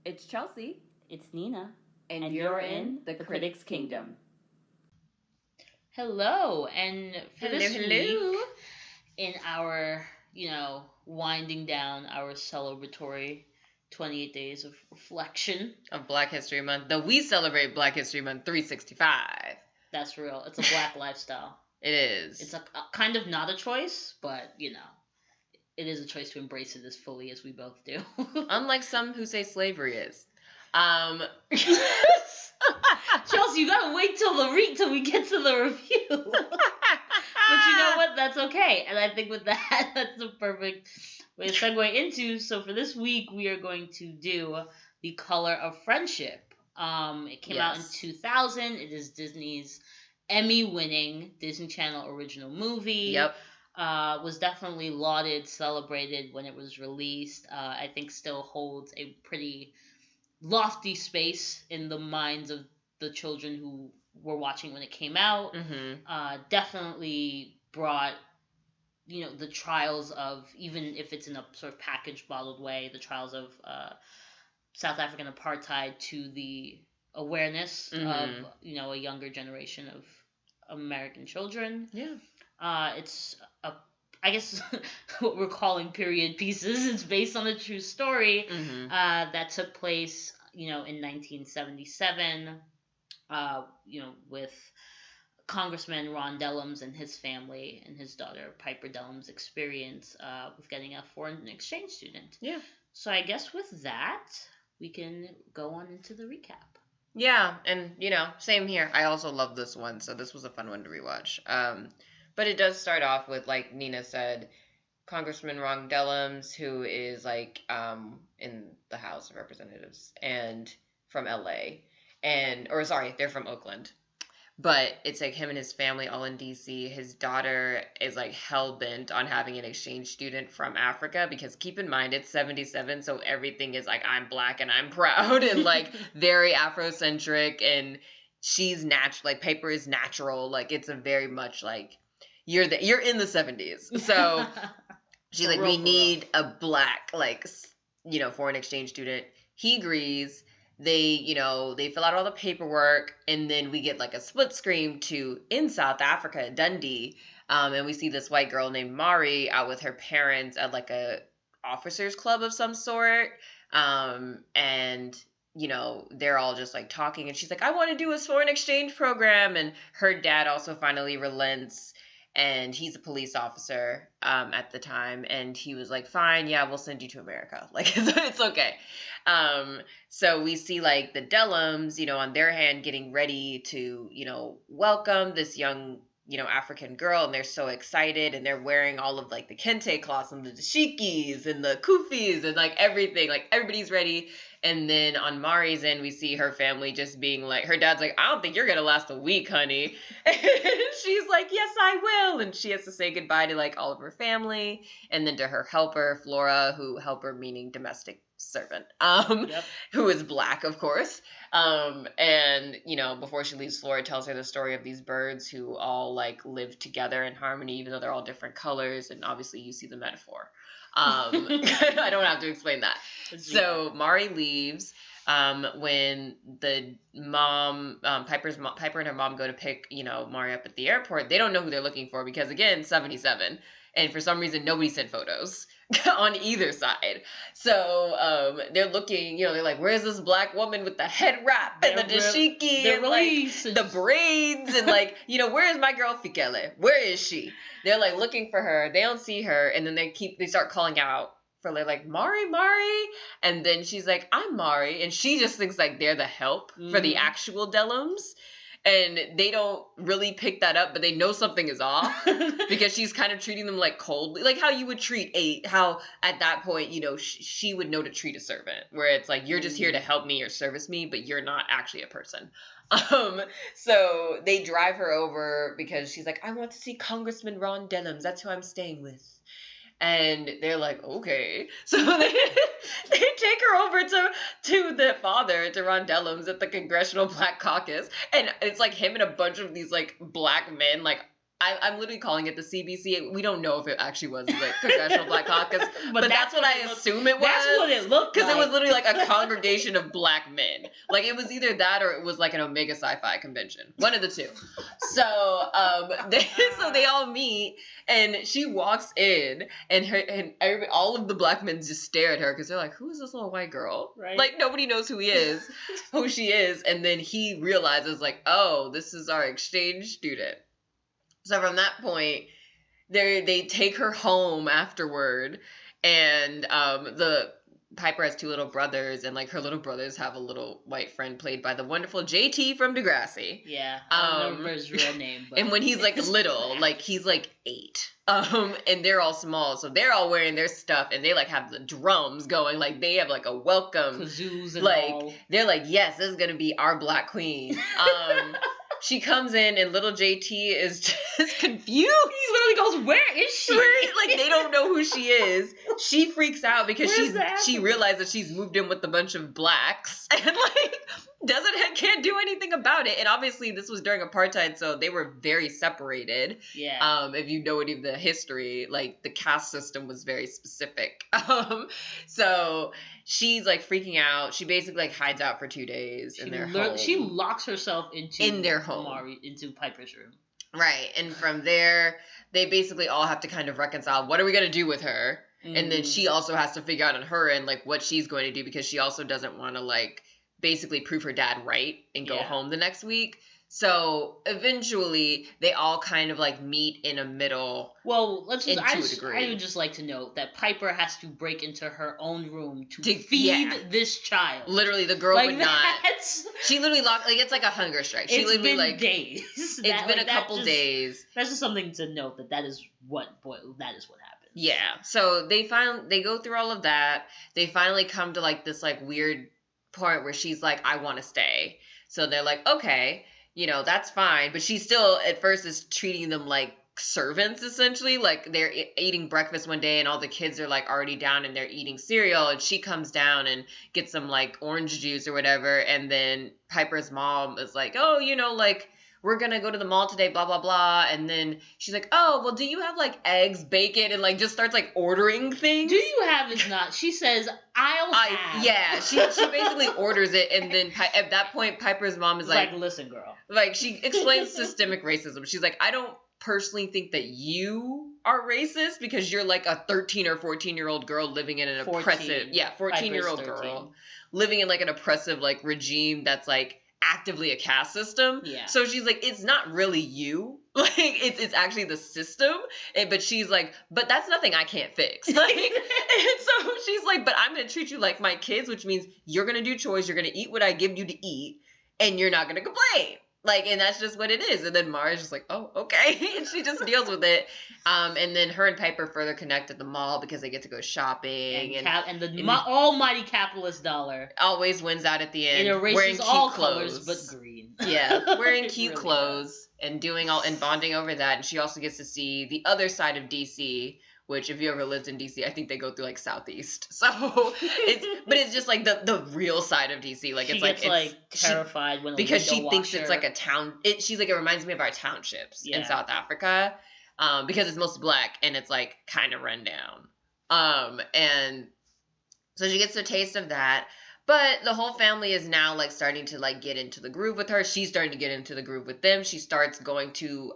It's Chelsea. It's Nina. And you're in the Critics' Kingdom. Hello, and for this week, in our, winding down our celebratory 28 days of reflection of Black History Month, though we celebrate Black History Month 365. That's real. It's a black lifestyle. It is. It's a kind of not a choice, but, it is a choice to embrace it as fully as we both do. Unlike some who say slavery is. Chelsea, you gotta wait till we get to the review. But you know what? That's okay. And I think with that, that's the perfect way to segue into. So for this week, we are going to do The Color of Friendship. It came out in 2000. It is Disney's Emmy-winning Disney Channel original movie. Yep. Was definitely lauded, celebrated when it was released. I think still holds a pretty lofty space in the minds of the children who were watching when it came out. Mm-hmm. Definitely brought, the trials of, even if it's in a sort of packaged, bottled way, the trials of South African apartheid to the awareness of, a younger generation of American children. Yeah. It's I guess what we're calling period pieces. It's based on a true story that took place, in 1977, with Congressman Ron Dellums and his family and his daughter Piper Dellums' experience with getting a foreign exchange student. Yeah. So I guess with that, we can go on into the recap. Yeah, and, same here. I also love this one, so this was a fun one to rewatch. But it does start off with, like Nina said, Congressman Ron Dellums, who is, in the House of Representatives, and from LA. They're from Oakland. But it's, him and his family all in D.C. His daughter is, hell-bent on having an exchange student from Africa, because keep in mind, it's 77, so everything is, I'm black and I'm proud, and, very Afrocentric, and she's natural, Piper is natural, it's a very much, you're in the 70s. So she's like, we need a black, foreign exchange student. He agrees. They fill out all the paperwork, and then we get a split screen to in South Africa, Dundee. And we see this white girl named Mari out with her parents at a officers club of some sort. And they're all just talking, and she's like, I want to do a foreign exchange program. And her dad also finally relents. And he's a police officer at the time. And he was like, fine, yeah, we'll send you to America. It's okay. So we see, the Dellums, on their hand getting ready to, welcome this young, African girl. And they're so excited. And they're wearing all of, the kente cloths and the dashikis and the kufis and, everything. Everybody's ready. And then on Mari's end, we see her family just being her dad's like, I don't think you're going to last a week, honey. And she's like, yes, I will. And she has to say goodbye to all of her family. And then to her helper, Flora, helper meaning domestic servant, who is black, of course. And, before she leaves, Flora tells her the story of these birds who all live together in harmony, even though they're all different colors. And obviously you see the metaphor. I don't have to explain that. So Mari leaves when the mom, Piper and her mom go to pick, Mari up at the airport. They don't know who they're looking for because, again, 77. And for some reason, nobody sent photos on either side. So they're looking, they're like, where's this black woman with the head wrap and the dashiki and the braids and where is my girl Fikele? Where is she? They're looking for her. They don't see her. And then they start calling out for Mari. And then she's like, I'm Mari. And she just thinks they're the help for the actual Dellums. And they don't really pick that up, but they know something is off because she's kind of treating them coldly, how you would treat how at that point, she would know to treat a servant, where it's you're just here to help me or service me, but you're not actually a person. So they drive her over because she's like, I want to see Congressman Ron Dellums. That's who I'm staying with. And they're like, okay. So they take her over to the father, to Ron Dellums at the Congressional Black Caucus. And it's him and a bunch of these black men, I'm literally calling it the CBC. We don't know if it actually was the Congressional Black Caucus, but that's what I assume it was. That's what it looked like. Because it was literally like a congregation of black men. Like, it was either that or it was like an Omega Sci-Fi convention. One of the two. So, so they all meet, and she walks in, and all of the black men just stare at her because they're like, who is this little white girl? Right. Like, nobody knows who she is. And then he realizes, like, oh, this is our exchange student. So from that point, they take her home afterward, and the Piper has two little brothers, and like her little brothers have a little white friend played by the wonderful JT from Degrassi. Yeah, I don't remember his real name. But and when he's like little, like he's like 8, and they're all small, so they're all wearing their stuff, and they like have the drums going, like they have like a welcome, kazoos and like all. They're like, yes, this is gonna be our black queen. She comes in, and little JT is just confused. He literally goes, where is she? Like, they don't know who she is. She freaks out because Where's she realized that she's moved in with a bunch of blacks, and like can't do anything about it. And obviously this was during apartheid, so they were very separated. Yeah. If you know any of the history, like the caste system was very specific. So she's like freaking out. She basically like hides out for 2 days in their home. She locks herself in their home. into Piper's room. Right. And from there, they basically all have to kind of reconcile, what are we going to do with her? And then she also has to figure out on her end, like, what she's going to do, because she also doesn't want to, like, basically prove her dad right and go home the next week. So eventually, they all kind of like meet in a middle. Well, I degree. would just like to note that Piper has to break into her own room to feed this child. Literally, the girl would not. That's... She literally locked. Like, it's like a hunger strike. She it's literally been days. It's been a couple days. That's just something to note that is what happens. Yeah. So they go through all of that. They finally come to like this like weird point where she's like, I want to stay. So they're like, okay. You know, that's fine. But she still, at first, is treating them like servants, essentially. Like, they're eating breakfast one day, and all the kids are, like, already down, and they're eating cereal. And she comes down and gets some, like, orange juice or whatever. And then Piper's mom is like, oh, you know, like, we're going to go to the mall today, blah, blah, blah. And then she's like, oh, well, do you have, like, eggs, bacon? And, like, just starts, like, ordering things. Do you have is not. She says, I'll have. Yeah, she basically orders it. And then at that point, Piper's mom is like, listen, girl. Like, she explains systemic racism. She's like, I don't personally think that you are racist because you're, like, a 13 or 14-year-old girl living in an 14. oppressive... Yeah, 14-year-old girl living in, like, an oppressive, like, regime that's, like, actively a caste system. Yeah. So she's like, it's not really you. Like, it's actually the system. But she's like, but that's nothing I can't fix. Like, and so she's like, but I'm going to treat you like my kids, which means you're going to do chores, you're going to eat what I give you to eat, and you're not going to complain. Like, and that's just what it is. And then Mara's just like, oh, okay. And she just deals with it. And then her and Piper further connect at the mall because they get to go shopping. And the almighty capitalist dollar always wins out at the end. It erases wearing cute all clothes. colors but green. Yeah, wearing cute really clothes and and bonding over that. And she also gets to see the other side of DC, which if you ever lived in DC, I think they go through like Southeast. So it's just like the real side of DC. Like she it's gets terrified when because she thinks it's like a town. She's like, it reminds me of our townships in South Africa, because it's mostly black and it's like kind of run down. And so she gets a taste of that. But the whole family is now like starting to like get into the groove with her. She's starting to get into the groove with them. She starts going to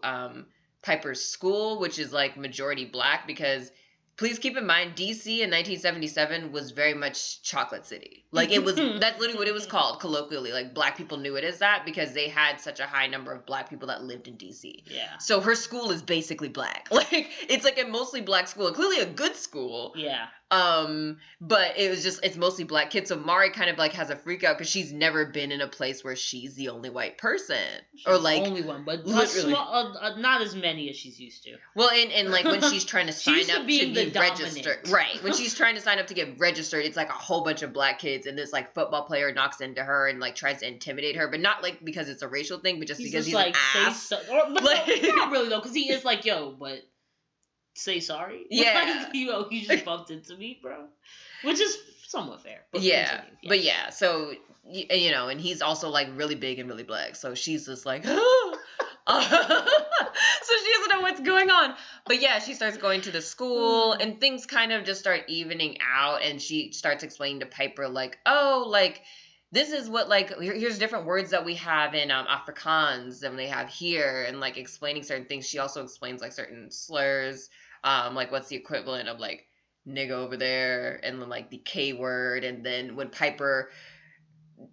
Piper's school, which is like majority black, because please keep in mind DC in 1977 was very much chocolate city. Like it was that's literally what it was called colloquially. Like black people knew it as that because they had such a high number of black people that lived in DC. Yeah. So her school is basically black. Like it's like a mostly black school, and clearly a good school. Yeah. But it's mostly black kids. So Mari kind of like has a freak out because she's never been in a place where she's the only white person. Or like the only one, but literally not as many as she's used to. Well, and like when she's trying to sign up to be registered. Right. When she's trying to sign up to get registered, it's like a whole bunch of black kids, and this like football player knocks into her and like tries to intimidate her, but not like because it's a racial thing, but just because he's like, an ass. But not really though, because he is like, yo, but say sorry. Yeah. Like, you just bumped into me, bro. Which is somewhat fair. But yeah. But yeah, so, you know, and he's also like really big and really black. So she's just like, So she doesn't know what's going on. But yeah, she starts going to the school and things kind of just start evening out, and she starts explaining to Piper like, oh, like this is what like here's different words that we have in Afrikaans than they have here, and like explaining certain things. She also explains like certain slurs, like what's the equivalent of like nigga over there, and then like the K word, and then when Piper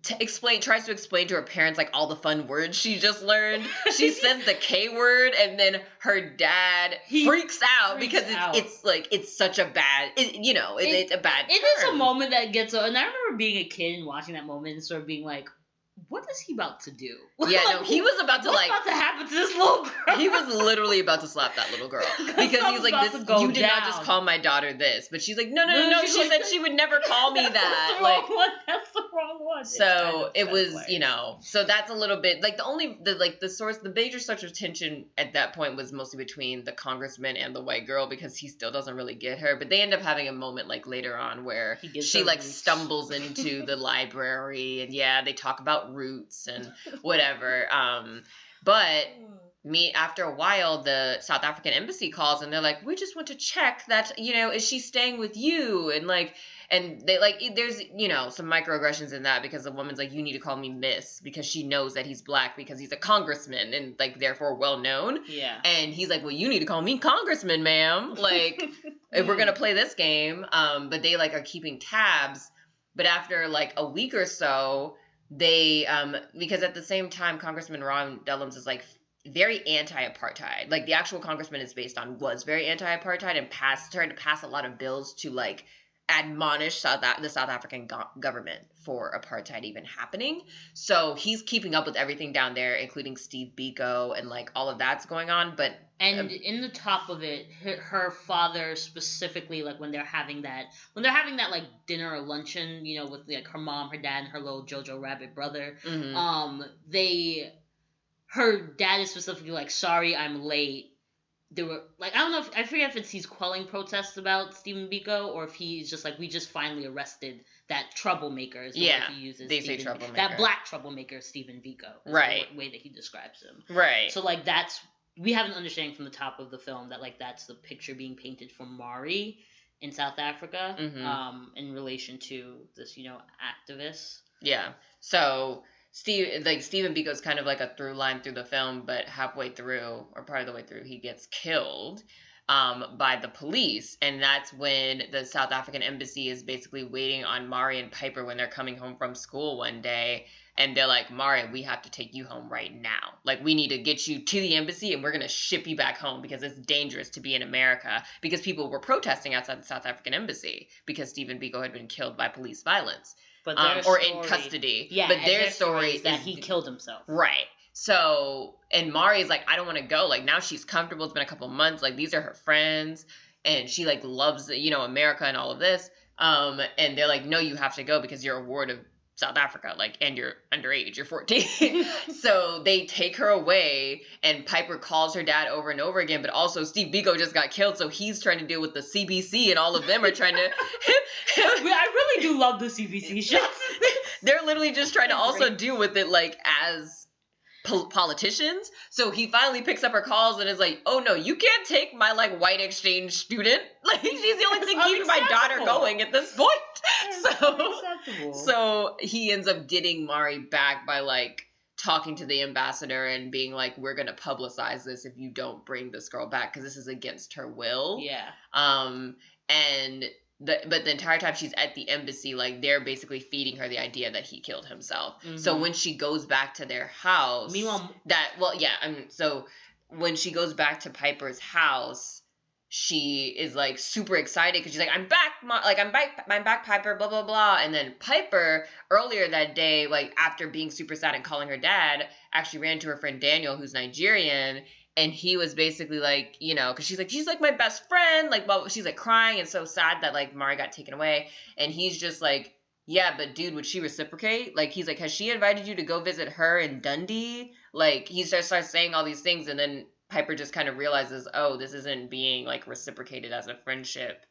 tries to explain to her parents like all the fun words she just learned, she says the K word, and then her dad freaks out because it's like it's such a bad it's a bad it is a moment that gets and I remember being a kid and watching that moment and sort of being like, what is he about to do? Yeah, no, he was about to what's about to happen to this little girl? He was literally about to slap that little girl because he's like, "This, you did not just call my daughter this," but she's like, "No, she said she would never call me that." That's the wrong one. So it was, so that's a little bit like the major source of tension at that point was mostly between the congressman and the white girl because he still doesn't really get her, but they end up having a moment like later on where she like stumbles into the library and they talk about roots and whatever. But after a while, the South African embassy calls and they're like, we just want to check that, is she staying with you? And they like, there's, some microaggressions in that because the woman's like, you need to call me miss because she knows that he's black because he's a congressman and like, therefore well known. Yeah. And he's like, well, you need to call me congressman, ma'am. Like, if we're going to play this game. But they like are keeping tabs. But after like a week or so, they because at the same time Congressman Ron Dellums is like very anti-apartheid. Like the actual congressman was very anti-apartheid and tried to pass a lot of bills to like admonish the South African government for apartheid even happening. So he's keeping up with everything down there, including Steve Biko and like all of that's going on. But in the top of it, her father specifically, like when they're having that like dinner or luncheon, with like her mom, her dad, and her little Jojo Rabbit brother, her dad is specifically like, sorry, I'm late. They were like, I forget if he's quelling protests about Stephen Biko or if he's just like, we just finally arrested that troublemaker. Is the word he uses. They say troublemaker. That black troublemaker, Stephen Biko. Right. The way that he describes him. Right. So like we have an understanding from the top of the film that like that's the picture being painted for Mari in South Africa, in relation to this, activist. Yeah. So Stephen Biko's kind of like a through line through the film, but halfway through or part of the way through, he gets killed by the police, and that's when the South African embassy is basically waiting on Mari and Piper when they're coming home from school one day, and they're like, Mari, we have to take you home right now. Like, we need to get you to the embassy, and we're going to ship you back home because it's dangerous to be in America, because people were protesting outside the South African embassy because Stephen Biko had been killed by police violence. But or in custody. Yeah, but their story is that he killed himself. Right. So, and Mari's like, I don't want to go. Like, now she's comfortable. It's been a couple months. Like, these are her friends. And she, like, loves, America and all of this. And they're like, no, you have to go because you're a ward of South Africa, like, and you're underage, you're 14. So they take her away, and Piper calls her dad over and over again, but also Steve Biko just got killed, so he's trying to deal with the CBC, and all of them are trying to... I really do love the CBC shots. They're literally just trying to also deal with it, like, as politicians. So he finally picks up her calls and is like, oh no, you can't take my like white exchange student. Like, she's the only thing keeping my daughter going at this point. So he ends up getting Mari back by like talking to the ambassador and being like, we're gonna publicize this if you don't bring this girl back because this is against her will. Yeah. But the entire time she's at the embassy, like, they're basically feeding her the idea that he killed himself. Mm-hmm. So when she goes back to their house, so when she goes back to Piper's house, she is like super excited because she's like, I'm back, Piper, blah blah blah. And then Piper earlier that day, like after being super sad and calling her dad, actually ran to her friend Daniel, who's Nigerian. And he was basically like, because she's like my best friend. Like, well, she's like crying and so sad that like Mari got taken away. And he's just like, yeah, but dude, would she reciprocate? Like, he's like, has she invited you to go visit her in Dundee? Like, he starts saying all these things. And then Piper just kind of realizes, oh, this isn't being like reciprocated as a friendship.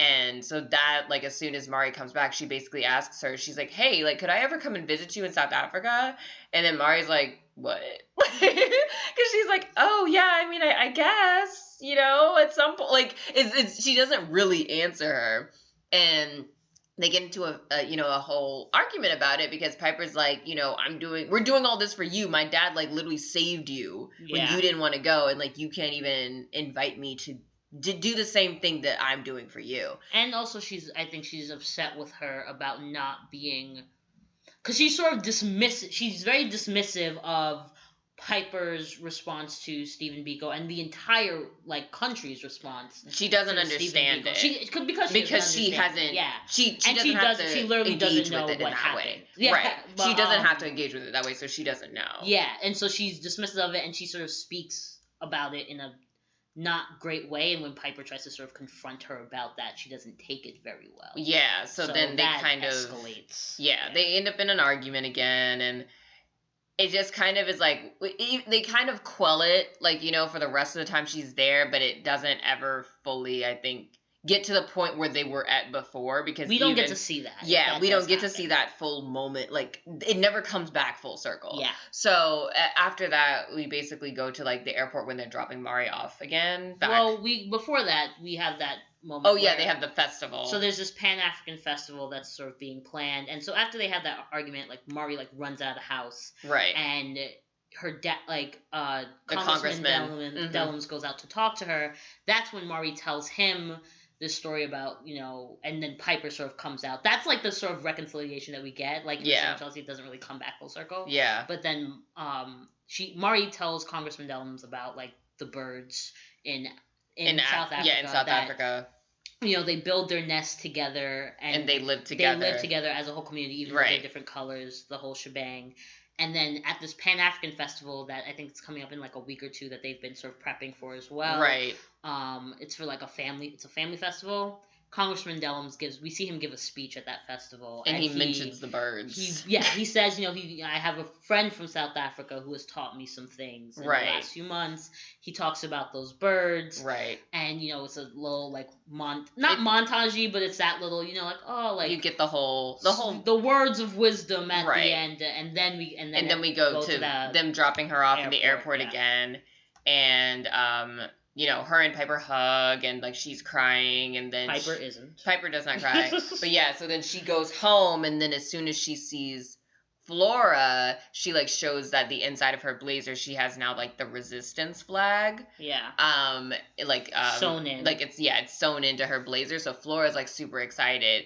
And so that, like, as soon as Mari comes back, she basically asks her, she's like, hey, like, could I ever come and visit you in South Africa? And then Mari's like, what? Because she's like, oh, yeah, I mean, I guess, you know, at some point, like, she doesn't really answer her. And they get into a whole argument about it because Piper's like, you know, we're doing all this for you. My dad, like, literally saved you when you didn't want to go. And, like, you can't even invite me to do the same thing that I'm doing for you. And also I think she's upset with her about not being, because she's sort of she's very dismissive of Piper's response to Stephen Biko and the entire, like, country's response. She doesn't understand it. Because she hasn't. Yeah. She doesn't have to she literally engage doesn't know with it in what that happened. way. Yeah, right. but, she doesn't have to engage with it that way, so she doesn't know. Yeah, and so she's dismissive of it, and she sort of speaks about it in a not great way, and when Piper tries to sort of confront her about that, she doesn't take it very well. Yeah, so then they kind of escalates. Yeah, they end up in an argument again, and it just kind of is like, they kind of quell it, like, you know, for the rest of the time she's there, but it doesn't ever fully, I think, get to the point where they were at before, because we don't get to see that. Yeah, we don't get to see that full moment. Like, it never comes back full circle. Yeah. So after that, we basically go to, like, the airport when they're dropping Mari off again. Back. Well, before that, we have that moment. Oh, yeah, they have the festival. So there's this Pan-African festival that's sort of being planned. And so after they have that argument, like, Mari, like, runs out of the house. Right. And her dad, like, the Congressman Dellums goes out to talk to her. That's when Mari tells him this story about, you know, and then Piper sort of comes out. That's, like, the sort of reconciliation that we get. Like, in Chelsea, it doesn't really come back full circle. Yeah. But then Mari tells Congressman Dellums about, like, the birds in South Africa. Yeah, in South Africa. You know, they build their nest together. And they live together. They live together as a whole community, even though they're different colors, the whole shebang. And then at this Pan-African festival that I think it's coming up in, like, a week or two that they've been sort of prepping for as well. Right. It's for, like, it's a family festival. Congressman Dellums we see him give a speech at that festival. And he mentions the birds. He says, you know, I have a friend from South Africa who has taught me some things in the last few months. He talks about those birds. Right. And, you know, it's a little, like, not montage-y, but it's that little, you know, like, oh, like. You get the words of wisdom at the end. And then we go to them dropping her off in the airport again. And, you know, her and Piper hug, and, like, she's crying, and then Piper isn't. Piper does not cry. But yeah, so then she goes home, and then as soon as she sees Flora, she, like, shows that the inside of her blazer, she has now, like, the resistance flag. Yeah. Sewn in. Like, it's sewn into her blazer, so Flora's, like, super excited.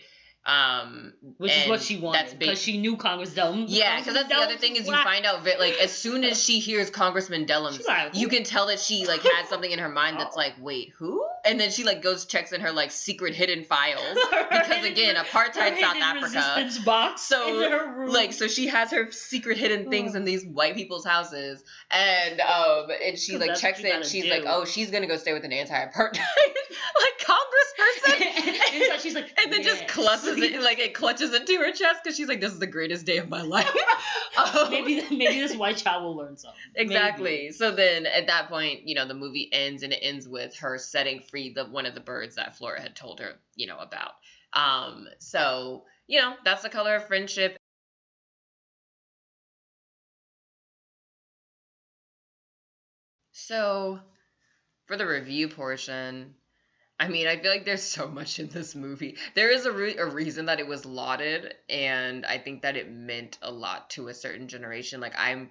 Which is what she wanted, because she knew Congress Dellums. Yeah, because that's the other thing is you find out, like, as soon as she hears Congressman Dellums, you can tell that she, like, has something in her mind that's like, wait, who? And then she, like, goes checks in her, like, secret hidden files, because again, apartheid South Africa. Resistance box so, in her room. Like, so she has her secret hidden things in these white people's houses, and she, like, checks in. She's like, oh, she's gonna go stay with an anti-apartheid like congressperson. And she's like, and then just clutches it, like, it clutches into her chest because she's like, this is the greatest day of my life. Maybe this white child will learn something. Exactly. Maybe. So then at that point, you know, the movie ends, and it ends with her setting free one of the birds that Flora had told her, you know, about. So, you know, that's the color of friendship. So for the review portion, I mean, I feel like there's so much in this movie. There is a reason that it was lauded, and I think that it meant a lot to a certain generation. Like, I'm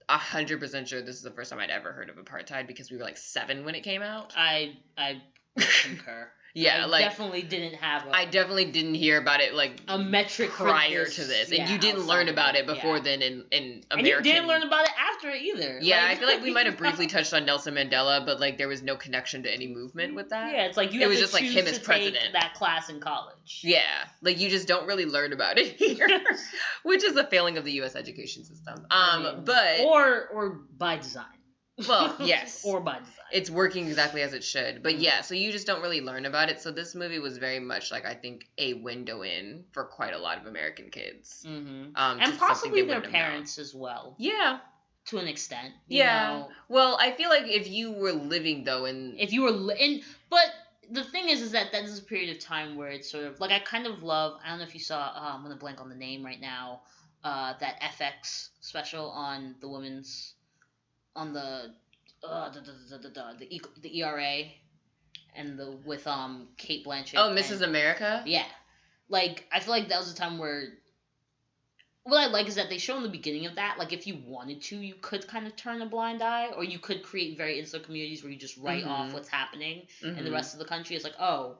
100% sure this is the first time I'd ever heard of apartheid, because we were, like, 7 when it came out. I concur. Yeah, I definitely didn't have I definitely didn't hear about it, like, a metric prior to this. And you didn't learn about it before then in American. And you didn't learn about it after it either. Yeah, I feel like we might have briefly touched on Nelson Mandela, but, like, there was no connection to any movement with that. Yeah, it's like it was just like him as president. Take that class in college. Yeah, like, you just don't really learn about it here, which is a failing of the U.S. education system. But or by design. Well, yes. Or by design. It's working exactly as it should. But yeah, so you just don't really learn about it. So this movie was very much, like, I think, a window in for quite a lot of American kids. Mm-hmm. And possibly their parents as well. Yeah. To an extent. You know. Well, I feel like if you were living, though, if you were but the thing is that is a period of time where it's sort of like I kind of love. I don't know if you saw. I'm gonna blank on the name right now. That FX special on the women's on the ERA and the with Kate Blanchett. Oh, Mrs. America. Yeah, like I feel like that was a time where. What I like is that they show in the beginning of that, like if you wanted to, you could kind of turn a blind eye, or you could create very insular communities where you just write off what's happening in the rest of the country. It's like, oh,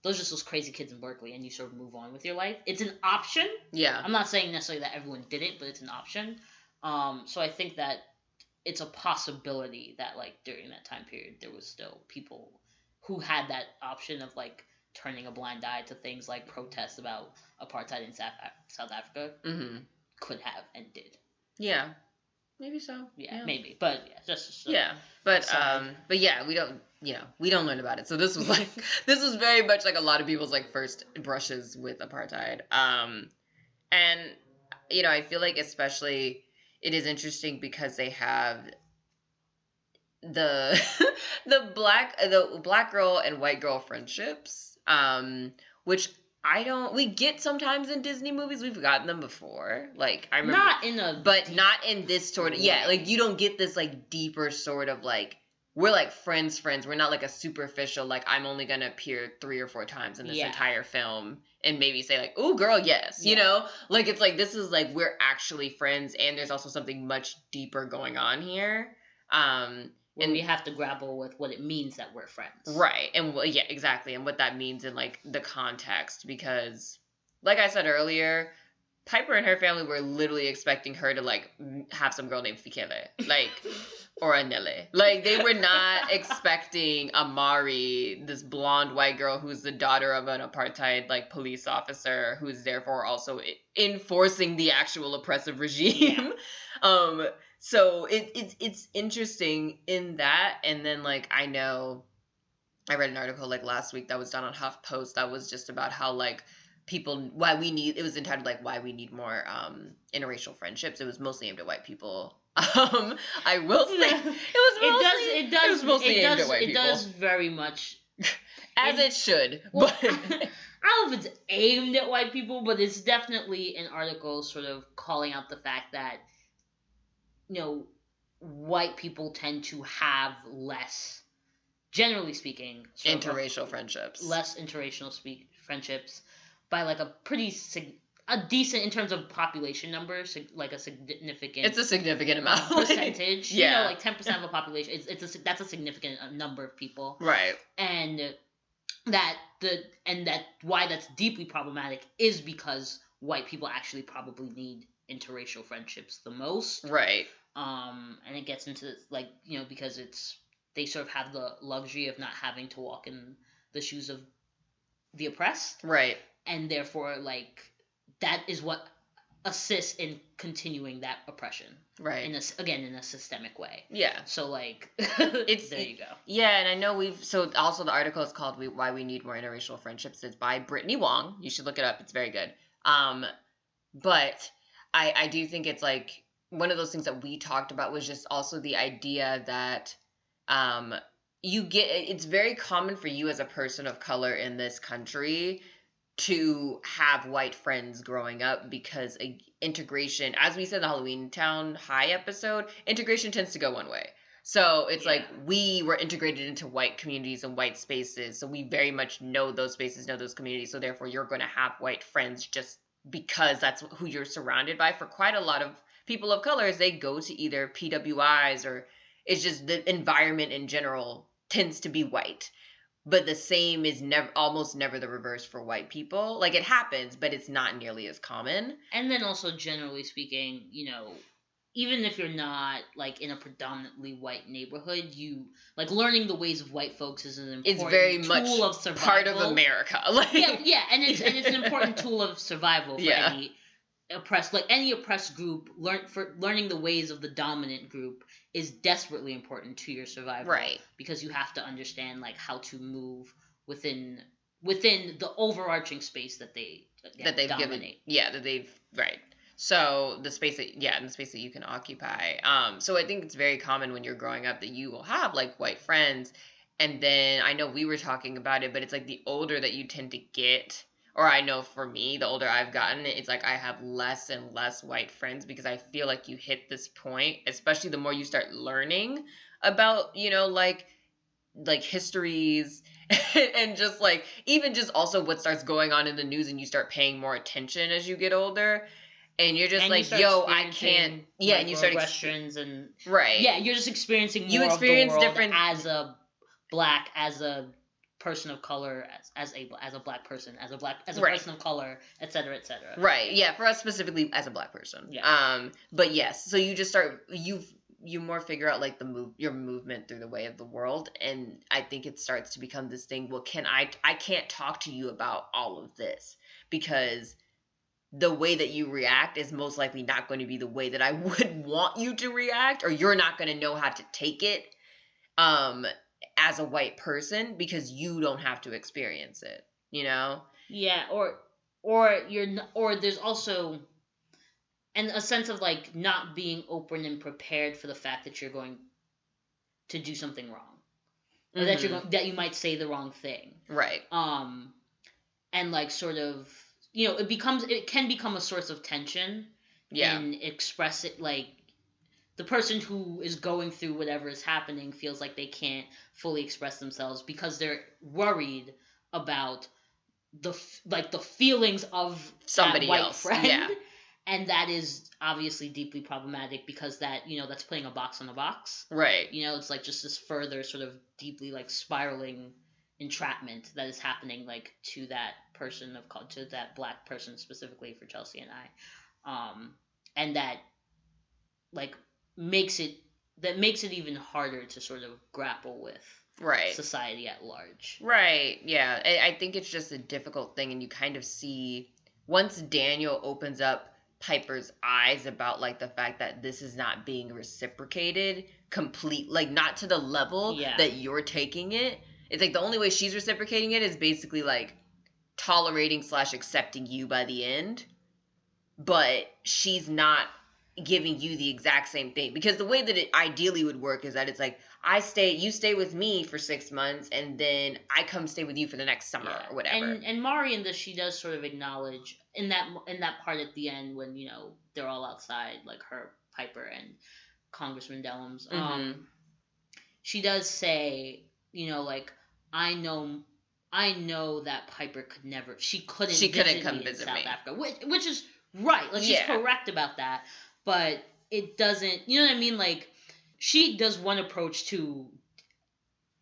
those are just those crazy kids in Berkeley, and you sort of move on with your life. It's an option. Yeah. I'm not saying necessarily that everyone did it, but it's an option. So I think that it's a possibility that like during that time period there was still people who had that option of like turning a blind eye to things like protests about apartheid in South Africa could have and did. Yeah, maybe so. Yeah, maybe, but yeah, just but yeah, we don't learn about it. So this was like this was very much like a lot of people's like first brushes with apartheid. And I feel like especially it is interesting because they have the the black girl and white girl friendships, which we get sometimes in Disney movies. We've gotten them before. Like I remember not in this sort of like you don't get this like deeper sort of like we're like friends. We're not like a superficial like I'm only gonna appear 3 or 4 times in this entire film and maybe say like, "Ooh, girl, yes." You know? Like it's like this is like we're actually friends and there's also something much deeper going on here. And we have to grapple with what it means that we're friends. Right. And exactly. And what that means in like the context, because like I said earlier, Piper and her family were literally expecting her to like have some girl named Fikele, like, or Anele. Like they were not expecting Amari, this blonde white girl who's the daughter of an apartheid like police officer, who's therefore also enforcing the actual oppressive regime. Yeah. So it's interesting in that, and then like I read an article like last week that was done on HuffPost that was just about how like it was entitled like why we need more interracial friendships. It was mostly aimed at white people. I will say it does very much as it should. Well, but I don't know if it's aimed at white people, but it's definitely an article sort of calling out the fact that white people tend to have less, generally speaking, interracial friendships. Less interracial friendships by like a decent in terms of population numbers, like a significant. It's a significant amount percentage. Yeah, like 10% of a population. That's a significant number of people. Right. And that why that's deeply problematic is because white people actually probably need interracial friendships the most. Right. And it gets into like because they sort of have the luxury of not having to walk in the shoes of the oppressed. Right. And therefore like that is what assists in continuing that oppression. Right. In a systemic way. Yeah. So like there you go. Yeah, and I know also the article is called Why We Need More Interracial Friendships. It's by Brittany Wong. You should look it up. It's very good. But I do think it's like one of those things that we talked about was just also the idea that it's very common for you as a person of color in this country to have white friends growing up because integration, as we said in the Halloween Town High episode, integration tends to go one way. So it's like we were integrated into white communities and white spaces. So we very much know those spaces, know those communities. So therefore you're going to have white friends just because that's who you're surrounded by. For quite a lot of people of color, they go to either PWIs or it's just the environment in general tends to be white. But the same is almost never the reverse for white people. Like it happens, but it's not nearly as common. And then also generally speaking, even if you're not like in a predominantly white neighborhood, you like learning the ways of white folks is an important tool of survival. Part of America. And it's an important tool of survival for any oppressed group. Learning the ways of the dominant group is desperately important to your survival. Right. Because you have to understand like how to move within the overarching space that they've dominate. Given. Yeah, that they've right. So the space that you can occupy. So I think it's very common when you're growing up that you will have like white friends, And then I know we were talking about it, but it's like the older that you tend to get, or I know for me, the older I've gotten, it's like I have less and less white friends because I feel like you hit this point, especially the more you start learning about, like histories and just like even just also what starts going on in the news, and you start paying more attention as you get older, and you're just And you like, start yo, I can't. Yeah, and you start microaggressions and right. yeah, you're just experiencing You more experience of the world different- as a black, as a person of color, as a black person, as a Right. person of color, etc., etc. Right. Yeah. For us specifically as a black person. Yeah. But yes, so you just start you more figure out like your movement through the way of the world, and I think it starts to become this thing. Well, I can't talk to you about all of this because the way that you react is most likely not going to be the way that I would want you to react, or you're not going to know how to take it as a white person because you don't have to experience it, Yeah, or there's also a sense of like not being open and prepared for the fact that you're going to do something wrong, or that you might say the wrong thing, right? And like sort of it can become a source of tension. Yeah. And express it, like the person who is going through whatever is happening feels like they can't fully express themselves because they're worried about the feelings of somebody that white else friend. Yeah. And that is obviously deeply problematic because that that's putting a box on a box, right? It's like just this further sort of deeply like spiraling entrapment that is happening like to that person to that black person specifically for Chelsea and I, and that like makes it even harder to sort of grapple with right society at large. Right. Yeah. I think it's just a difficult thing, and you kind of see once Daniel opens up Piper's eyes about like the fact that this is not being reciprocated like not to the level that you're taking it. It's like the only way she's reciprocating it is basically like tolerating / accepting you by the end, but she's not giving you the exact same thing, because the way that it ideally would work is that it's like you stay with me for 6 months and then I come stay with you for the next summer or whatever. And Mari in this, she does sort of acknowledge in that part at the end when they're all outside, like her, Piper, and Congressman Dellums. She does say like I know that Piper couldn't come visit me in South Africa, which is right. Like she's correct about that, but it doesn't. You know what I mean? Like she does one approach to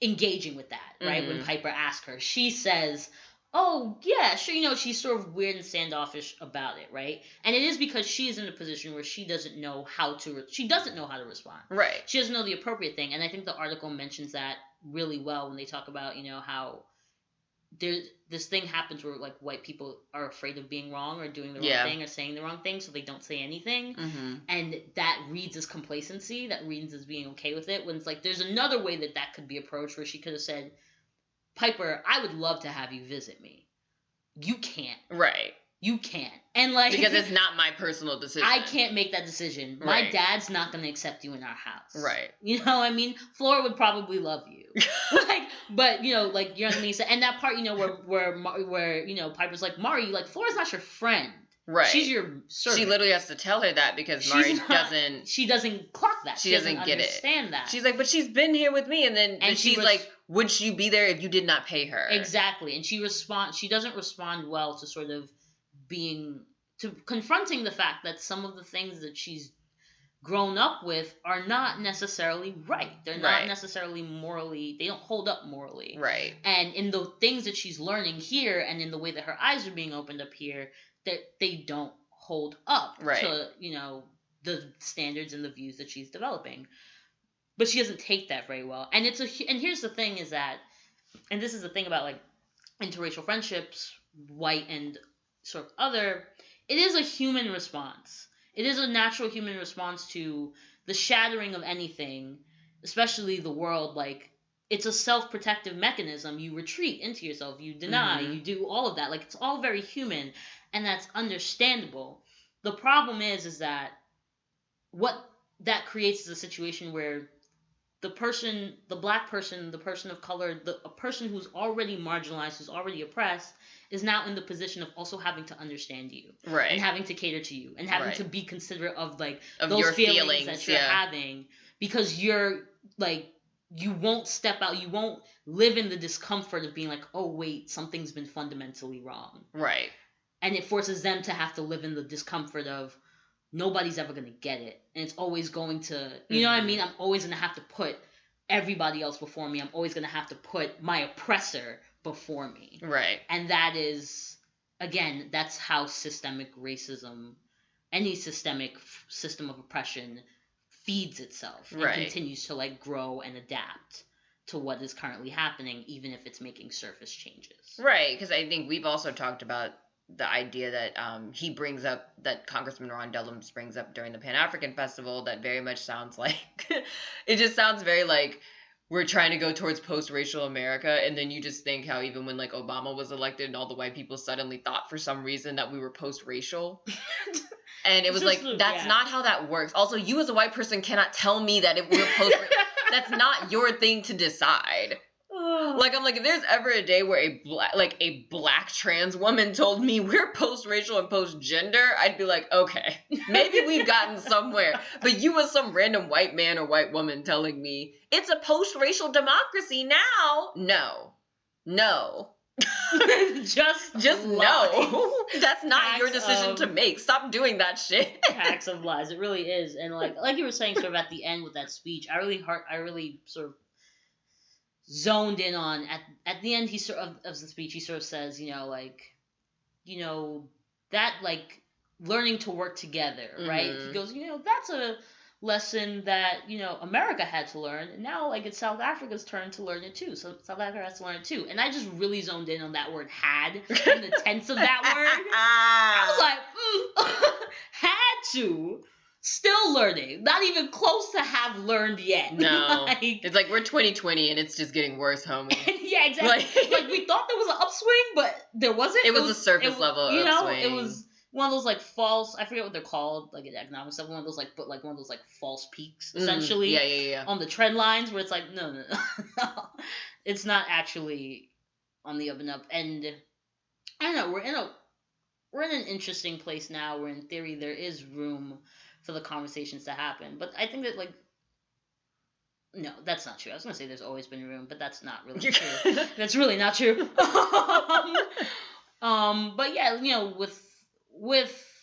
engaging with that, right? When Piper asks her, she says, "Oh yeah, sure." She's sort of weird and standoffish about it, right? And it is because she is in a position where she doesn't know how to respond. Right. She doesn't know the appropriate thing, and I think the article mentions that really well when they talk about how this thing happens where like white people are afraid of being wrong or doing the wrong thing or saying the wrong thing, so they don't say anything, and that reads as complacency, that reads as being okay with it, when it's like there's another way that could be approached, where she could have said, "Piper, I would love to have you visit me. You can't. Right. You can't." And like, because it's not my personal decision. I can't make that decision. My dad's not going to accept you in our house. Right. You know what I mean? Flora would probably love you. But you know what I mean? And that part, where Piper's like, "Mari, like Flora's not your friend. Right. She's your servant." She literally has to tell her that because Mari doesn't. She doesn't clock that. She doesn't get understand that. She's like, "But she's been here with me," and then she's like, "Would she be there if you did not pay her?" Exactly. And she doesn't respond well to sort of confronting the fact that some of the things that she's grown up with are not necessarily right. They're not necessarily morally, they don't hold up morally. Right. And in the things that she's learning here, and in the way that her eyes are being opened up here, that they don't hold up to, the standards and the views that she's developing. But she doesn't take that very well. And and here's the thing is that, and this is the thing about like interracial friendships, white and sort of other, it is a human response. It is a natural human response to the shattering of anything, especially the world. Like, it's a self-protective mechanism. You retreat into yourself. You deny. You do all of that. Like, it's all very human, and that's understandable. The problem is that what that creates is a situation where the black person, the person of color, a person who's already marginalized, who's already oppressed, is now in the position of also having to understand you, Right. and having to cater to you, and having Right. to be considerate of like Of those your feelings that you're yeah. having, because you're like, you won't step out, you won't live in the discomfort of being like, oh wait, something's been fundamentally wrong. Right. And it forces them to have to live in the discomfort of, nobody's ever going to get it. And it's always going to, you know what I mean? I'm always going to have to put everybody else before me. I'm always going to have to put my oppressor before me. Right. And that is, again, that's how systemic racism, any systemic system of oppression, feeds itself and Right. continues to like grow and adapt to what is currently happening, even if it's making surface changes. Right, because I think we've also talked about the idea that he brings up, that Congressman Ron Dellums brings up during the Pan-African Festival, that very much sounds like, it just sounds very like we're trying to go towards post-racial America, and then you just think how even when like Obama was elected and all the white people suddenly thought for some reason that we were post-racial. And it was like, that's not how that works. Also, you as a white person cannot tell me that if we're post-racial. That's not your thing to decide. Like, I'm like, if there's ever a day where a black trans woman told me we're post-racial and post-gender, I'd be like, okay, maybe we've gotten somewhere. But you as some random white man or white woman telling me it's a post-racial democracy now? No. just no. That's not your decision to make. Stop doing that shit. Packs of lies. It really is. And like you were saying sort of at the end with that speech, I really sort of zoned in on at the end he sort of the speech, he sort of says, that like learning to work together, right? Mm-hmm. He goes, that's a lesson that America had to learn, and now like it's South Africa's turn to learn it too. So South Africa has to learn it too. And I just really zoned in on that word "had" and the tense of that word. I was like, had to. Still learning. Not even close to have learned yet. No. It's like we're 2020 and it's just getting worse, homie. Yeah, exactly. Like we thought there was an upswing, but there wasn't. It was a surface level upswing. It was one of those like false, I forget what they're called, like in economics stuff, one of those like false peaks, essentially. Yeah. On the trend lines where it's like, no. It's not actually on the up and up. And I don't know, we're in an interesting place now where in theory there is room for the conversations to happen. But I think that no, that's not true. I was going to say there's always been room, but that's not really true. That's really not true. But yeah, with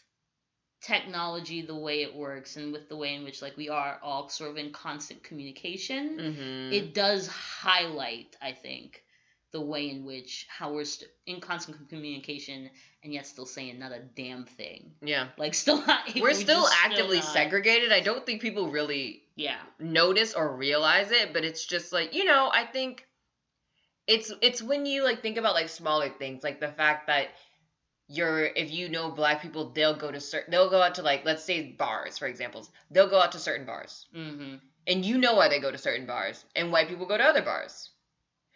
technology, the way it works, and with the way in which we are all sort of in constant communication, it does highlight, I think, the way in which how we're in constant communication and yet still saying not a damn thing. Yeah. We're still actively segregated. I don't think people really notice or realize it, but it's just I think it's when you think about smaller things, like the fact that if black people, they'll go out to let's say bars, for example. They'll go out to certain bars. Mm-hmm. And why they go to certain bars, and white people go to other bars.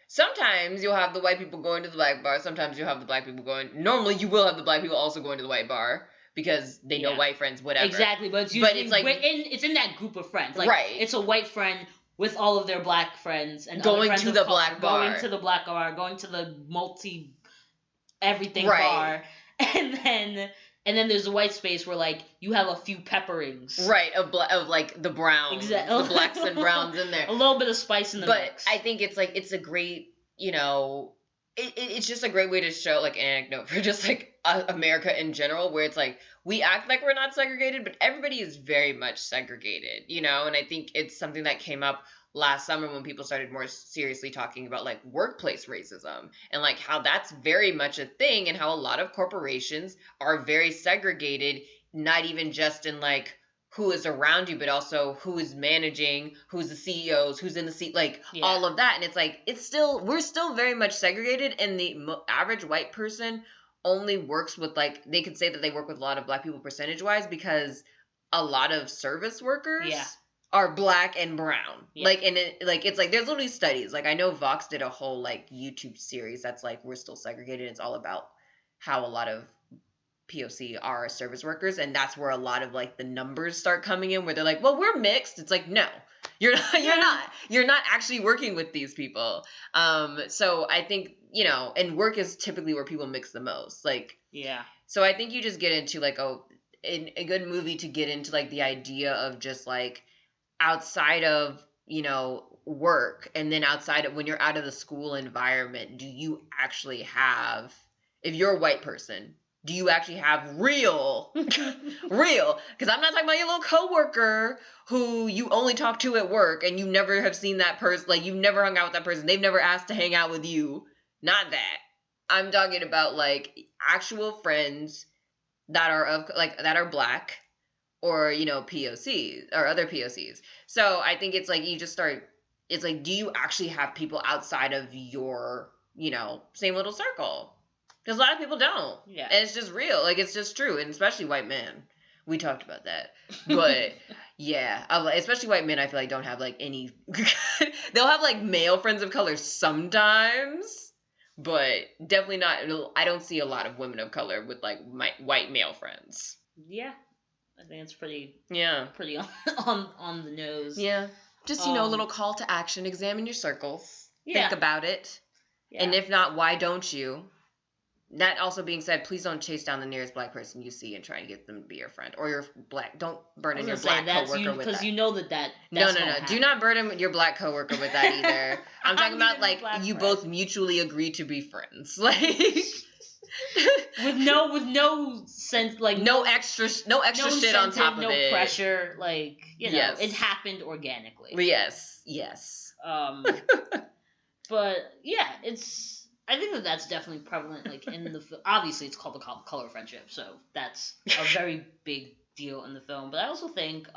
Sometimes you'll have the white people going to the black bar. Sometimes you'll have the black people going. Normally, you will have the black people also going to the white bar because they know white friends, whatever. Exactly, but it's in that group of friends. Right. It's a white friend with all of their black friends and going to the black bar, going to the black bar, going to the multi everything bar, and then there's a white space where you have a few pepperings, right, of the browns, exactly, the blacks and browns in there, a little bit of spice in the mix. But I think it's a great, it's just a great way to show an anecdote for just America in general, where it's we act like we're not segregated, but everybody is very much segregated, and I think it's something that came up last summer when people started more seriously talking about workplace racism and how that's very much a thing, and how a lot of corporations are very segregated, not even just in who is around you, but also who is managing, who's the CEOs, who's in the seat, all of that. And we're still very much segregated, and the average white person only works with they could say that they work with a lot of black people percentage wise because a lot of service workers are black and brown. It's there's literally studies. I know Vox did a whole YouTube series that's we're still segregated. It's all about how a lot of POC are service workers, and that's where a lot of the numbers start coming in, where they're well, we're mixed. It's no. You're not actually working with these people. So I think, and work is typically where people mix the most. Like, Yeah. so I think you just get into like a good movie to get into like the idea of just like outside of, work, and then outside of when you're out of the school environment, do you actually have, if you're a white person, do you actually have real, because I'm not talking about your little coworker who you only talk to at work and you never have seen that person, like you've never hung out with that person, they've never asked to hang out with you. Not that. I'm talking about like actual friends that are black, or POCs or other POCs. So I think it's like it's like, do you actually have people outside of your same little circle? Because a lot of people don't. Yeah. And it's just real, like it's just true, and especially white men. We talked about that, but yeah, especially white men, I feel like don't have like any. They'll have like male friends of color sometimes, but definitely not. I don't see a lot of women of color with like my white male friends. Yeah, I think it's pretty on the nose. Yeah, just a little call to action: examine your circles, think about it, and if not, why don't you? That also being said, please don't chase down the nearest black person you see and try and get them to be your friend, or your black. Don't burden your black coworker with that. Because you know that. No. Do not burden your black coworker with that either. I'm talking about like you both mutually agree to be friends, like with no sense, like no extra shit on top of it. No pressure, like yes. It happened organically. Yes. But yeah, I think that's definitely prevalent, like in the film. Obviously, it's called The Color of Friendship, so that's a very big deal in the film. But I also think,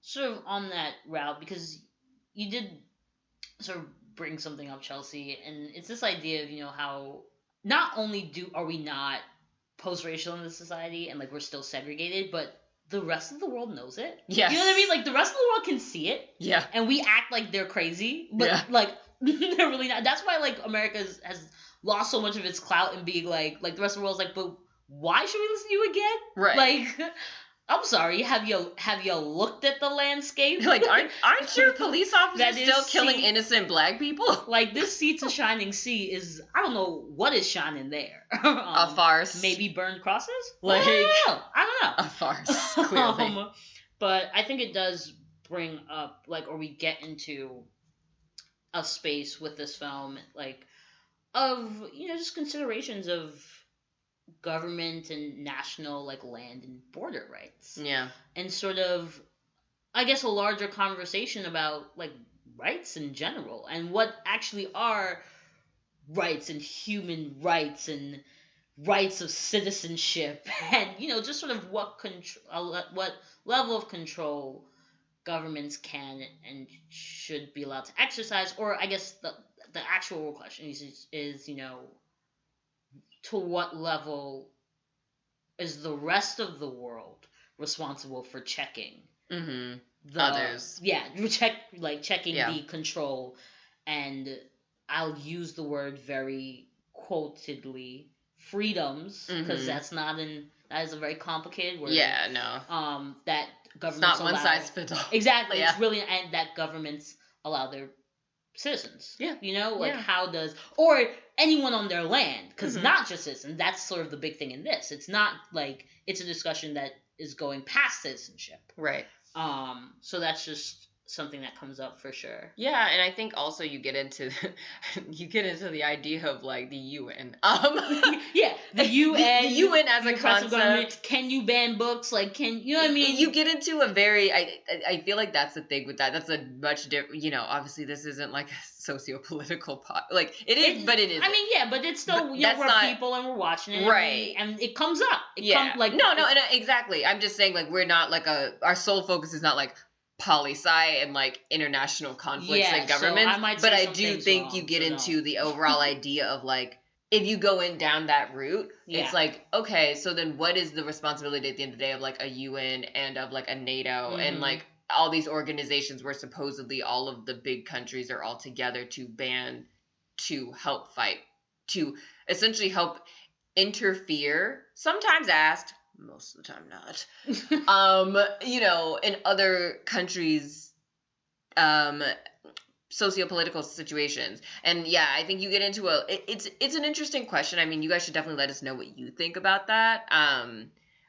sort of on that route, because you did sort of bring something up, Chelsea, and it's this idea of how not only are we not post-racial in this society and like we're still segregated, but the rest of the world knows it. Yes. You know what I mean? Like the rest of the world can see it. Yeah. And we act like they're crazy, but like they're really not. That's why like America has lost so much of its clout and being like the rest of the world's like, but why should we listen to you again? Right. Like, I'm sorry, have you looked at the landscape? Like, aren't your police officers still killing innocent black people? Like, this sea to shining sea is, I don't know what is shining there. A farce. Maybe burned crosses? Like, I don't know. A farce, clearly. But I think it does bring up, like, or we get into a space with this film, like, of, just considerations of government and national, like, land and border rights. Yeah. And sort of, I guess, a larger conversation about, like, rights in general and what actually are rights and human rights and rights of citizenship and, just sort of what level of control governments can and should be allowed to exercise. Or I guess the actual question is to what level is the rest of the world responsible for checking others? Yeah, checking the control, and I'll use the word very quotedly, freedoms, because that is a very complicated word. Yeah, no. That governments it's not one size fits all. Exactly. Yeah. It's really, and that governments allow their citizens. Yeah. How does, or anyone on their land, because not just citizens. That's sort of the big thing in this. It's not like it's a discussion that is going past citizenship. Right. So that's just something that comes up for sure. Yeah, and I think also you get into the idea of like the UN. Yeah, the UN. The UN as a concept. Can you ban books? Like, you know what I mean? You get into a very. I feel like that's the thing with that. That's a much different. Obviously this isn't like a socio-political like it is, but it is. I mean, yeah, but it's still we're people and we're watching it, right? And it comes up. Exactly. I'm just saying like we're not like our sole focus is not like poli-sci and like international conflicts and governments, but I do think you get into the overall idea of like if you go down that route, it's like, okay, so then what is the responsibility at the end of the day of like a UN and of like a NATO and like all these organizations where supposedly all of the big countries are all together to help fight, to essentially help interfere, sometimes asked, most of the time not, in other countries' socio-political situations. And yeah, I think you get into it's an interesting question. I mean, you guys should definitely let us know what you think about that.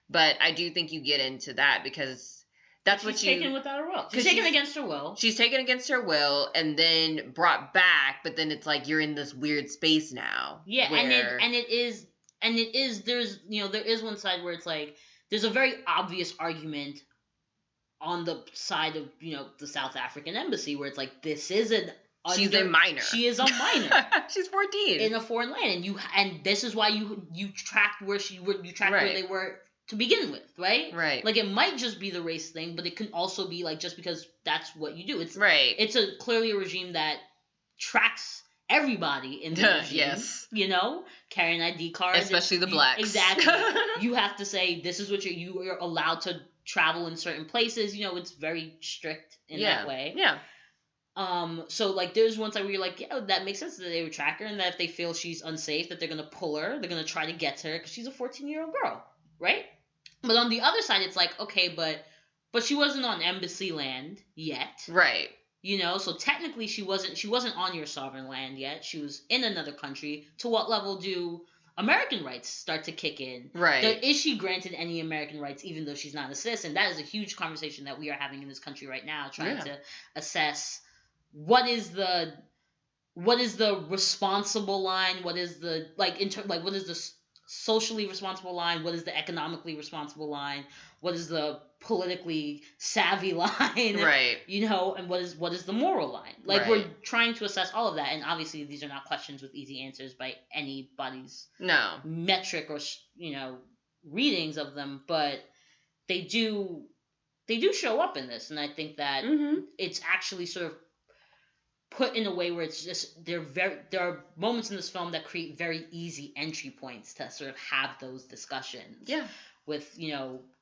But I do think you get into that because that's she's what you taken without her will. She's 'cause taken against her will. She's taken against her will and then brought back, but then it's like you're in this weird space now. Yeah, where... and it is there's there is one side where it's like there's a very obvious argument on the side of the South African embassy where it's like this is she's a minor. She is a minor. She's 14 in a foreign land, and this is why you tracked where where they were to begin with, right? Right. Like it might just be the race thing, but it can also be like just because that's what you do. It's right. It's clearly a regime that tracks everybody in the regime. Yes. Carry an ID card, especially the blacks. Exactly. You have to say this is what you're allowed to travel in certain places. It's very strict in that way. Yeah. So like there's one side where you're like, yeah, that makes sense that they would track her, and that if they feel she's unsafe, that they're gonna pull her, they're gonna try to get to her because she's a 14-year-old girl, right? But on the other side, it's like, okay, but she wasn't on embassy land yet, right? So technically she wasn't on your sovereign land yet. She was in another country. To what level do American rights start to kick in? Right. Is she granted any American rights even though she's not a citizen? That is a huge conversation that we are having in this country right now, trying to assess what is the responsible line, what is the what is the socially responsible line, what is the economically responsible line, what is the politically savvy line, right? And what is the moral line? Like we're trying to assess all of that, and obviously these are not questions with easy answers by anybody's metric or readings of them, but they do show up in this, and I think that it's actually sort of put in a way where it's just there are moments in this film that create very easy entry points to sort of have those discussions with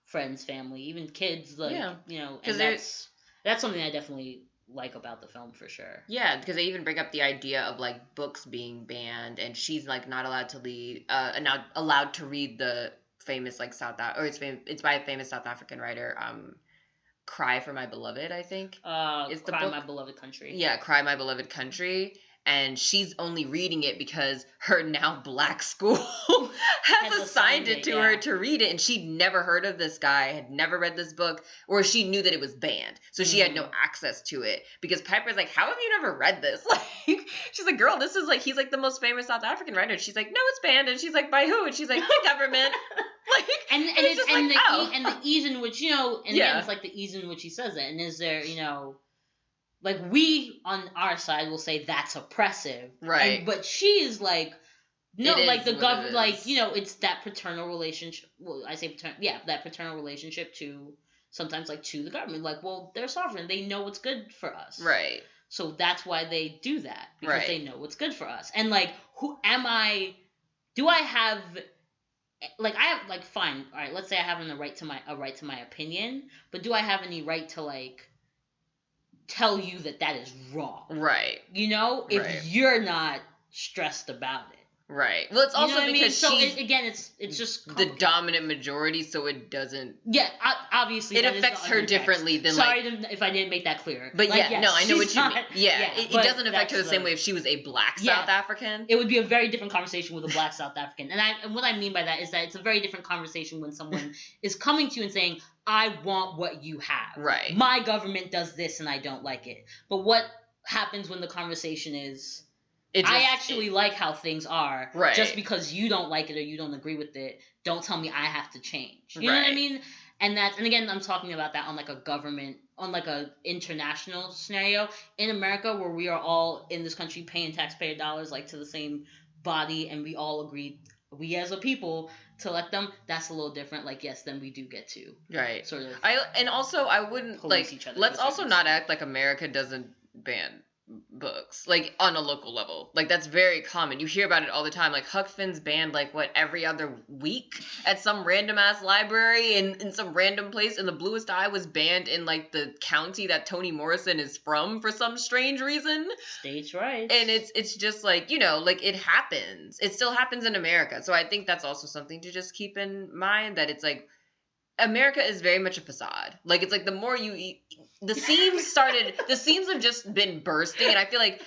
friends, family, even kids, and that's something I definitely like about the film for sure. Yeah, because they even bring up the idea of like books being banned, and she's like not allowed to not allowed to read the famous it's by a famous South African writer, Cry for My Beloved, I think. Is the Cry book. My Beloved Country. Yeah, Cry My Beloved Country. And she's only reading it because her now black school has assigned it to her to read it. And she'd never heard of this guy, had never read this book, or she knew that it was banned. So she had no access to it. Because Piper's like, how have you never read this? She's like, girl, this is he's the most famous South African writer. She's like, no, it's banned. And she's like, by who? And she's like, the government. And the ease in which again it's the ease in which he says it, and is there we on our side will say that's oppressive, right? But she's no, the government, it's that paternal relationship. Well, I say paternal, that paternal relationship to sometimes to the government. Well, they're sovereign; they know what's good for us, right? So that's why they do that, because they know what's good for us. And who am I? Do I have? I have fine, all right, let's say I have a right to my opinion, but do I have any right to tell you that is wrong? Right. If you're not stressed about it. Right. Well, it's also because it's just the dominant majority, so it doesn't. Yeah, obviously it affects her differently than. Sorry if I didn't make that clear. But I know what you mean. Yeah, it doesn't affect her the same way if she was a black South African. It would be a very different conversation with a black South African, and what I mean by that is that it's a very different conversation when someone is coming to you and saying, "I want what you have." Right. My government does this, and I don't like it. But what happens when the conversation is? I actually like how things are. Right. Just because you don't like it or you don't agree with it, don't tell me I have to change. You know what I mean? And again, I'm talking about that on a government, on a international scenario. In America, where we are all in this country paying taxpayer dollars to the same body, and we all agreed, we as a people, to let them, that's a little different. Yes, then we do get to sort of. I wouldn't let's also not act like America doesn't ban books on a local level. That's very common. You hear about it all the time. Huck Finn's banned every other week at some random ass library in some random place, and The Bluest Eye was banned in the county that Toni Morrison is from for some strange reason. States' rights. And it's just it happens. It still happens in America. So I think that's also something to just keep in mind, that it's America is very much a facade. Like, it's like the more you eat, the seams have just been bursting, and I feel like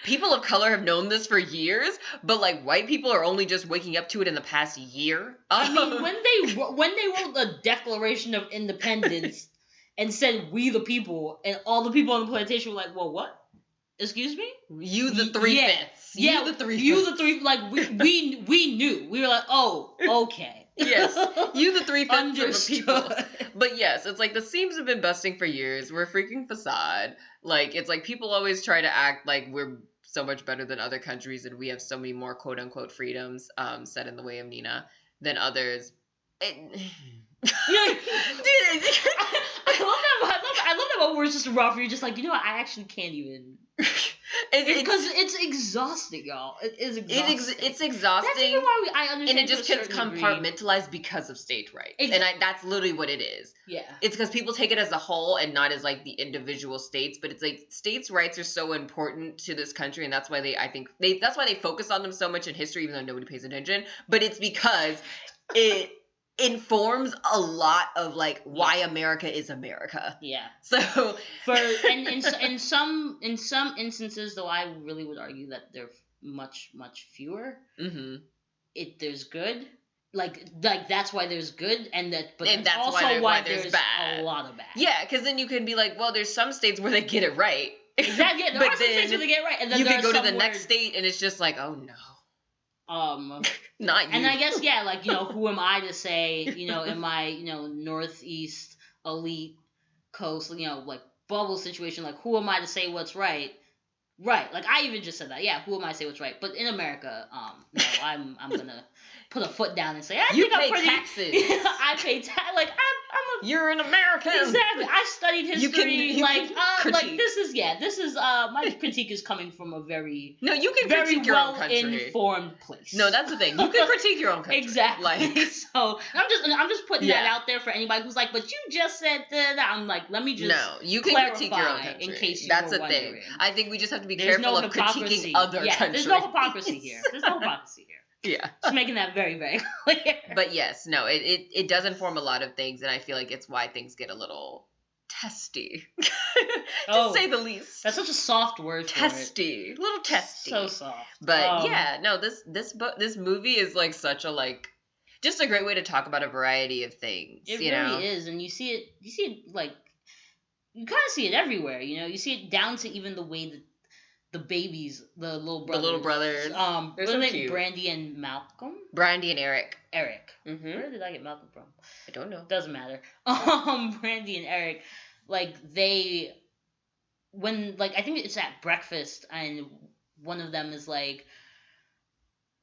people of color have known this for years, but like white people are only just waking up to it in the past year. I mean, when they wrote the Declaration of Independence and said "We the people," and all the people on the plantation were like, "Well, what? Excuse me? You the 3/5. Yeah, You the 3/5. You the three. Like we knew. We were like, oh, okay. Yes, you the 3/5 of the Understood. people. But yes, it's like the seams have been busting for years. We're a freaking facade. Like, it's like people always try to act like we're so much better than other countries and we have so many more quote unquote freedoms, set in the way of Nina, than others. I love that one where it's just rough. Where you're just like, you know what? I actually can't even. Because it's exhausting, y'all. It is exhausting. It's exhausting. That's even why I understand. And it just gets compartmentalized because of state rights. That's literally what it is. Yeah. It's because people take it as a whole and not as like the individual states. But it's like states' rights are so important to this country, and that's why that's why they focus on them so much in history, even though nobody pays attention. But it's because it informs a lot of like why America is America. Yeah. So in some instances, though, I really would argue that they're much fewer. Mm-hmm. There's good, like that's why there's good, and that's also why there's bad. A lot of bad. Yeah, because then you can be like, well, there's some states where they get it right. Exactly. Yeah, there are some states where they get it right, and then you can go to the next state, and it's just like, oh no. Not you. And I guess, yeah, like, who am I to say, in my, Northeast elite coast, like bubble situation, like, who am I to say what's right? Right. Like, I even just said that. Yeah, who am I to say what's right? But in America, no, I'm gonna put a foot down and say, you pay taxes. I pay like, you're an American. Exactly. I studied history. You like this is my critique is coming from a very you can critique your own country. Informed place. No, that's the thing. You can critique your own country. Exactly. Like, so I'm just putting that out there for anybody who's like, but you just said that. I'm like, let me just you can critique your own country. In case you that's were the wondering. thing. I think we just have to be careful of critiquing other countries. There's no hypocrisy here. Yeah. Just making that very, very clear. But yes, no, it does inform a lot of things, and I feel like it's why things get a little testy. To say the least. That's such a soft word for testy. it. A little testy. So soft. But yeah, no, this movie is like such a like just a great way to talk about a variety of things. It really is, and you see it like you kind of see it everywhere, You see it down to even the way that the babies, the little brothers. They're so cute. Brandy and Malcolm? Brandy and Eric. Mm-hmm. Where did I get Malcolm from? I don't know. Doesn't matter. Brandy and Eric, like I think it's at breakfast, and one of them is like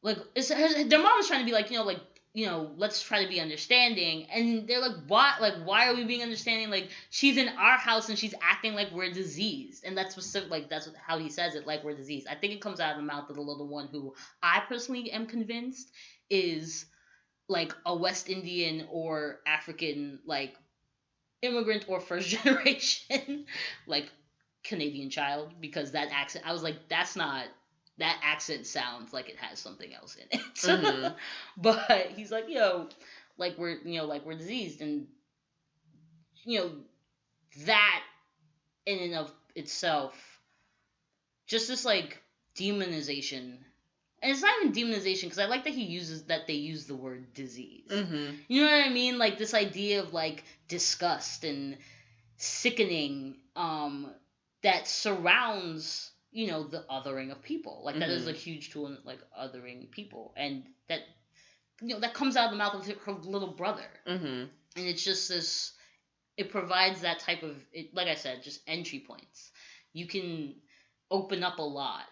their mom is trying to be like, let's try to be understanding, and they're like, why are we being understanding? Like, she's in our house and she's acting like we're diseased, and that's specific, like that's how he says it, like we're diseased. I think it comes out of the mouth of the little one, who I personally am convinced is like a West Indian or African, like immigrant or first generation, like Canadian child, because that accent, I was like, that accent sounds like it has something else in it. Mm-hmm. But he's like, like we're diseased, and that in and of itself, just this like demonization. And it's not even demonization, because I like that they use the word disease. Mm-hmm. You know what I mean? Like this idea of like disgust and sickening that surrounds the othering of people. Like that is a huge tool in like othering people, and that that comes out of the mouth of her little brother. Mm-hmm. And it's just this. It provides that type of, like I said, just entry points. You can open up a lot.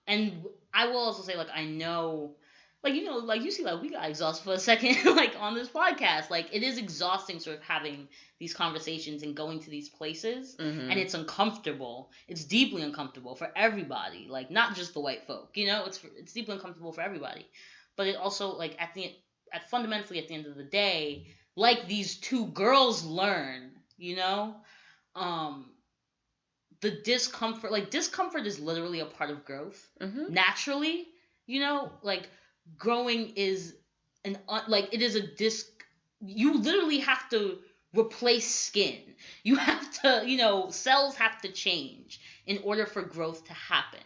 And I will also say, like, I know, like, like you see, like, we got exhausted for a second, like, on this podcast. Like, it is exhausting sort of having these conversations and going to these places. Mm-hmm. And it's uncomfortable. It's deeply uncomfortable for everybody. Like, not just the white folk, it's deeply uncomfortable for everybody. But it also, like, fundamentally at the end of the day, like these two girls learn, the discomfort is literally a part of growth. Mm-hmm. Naturally, like growing is it is a you literally have to replace skin. You have to, cells have to change in order for growth to happen.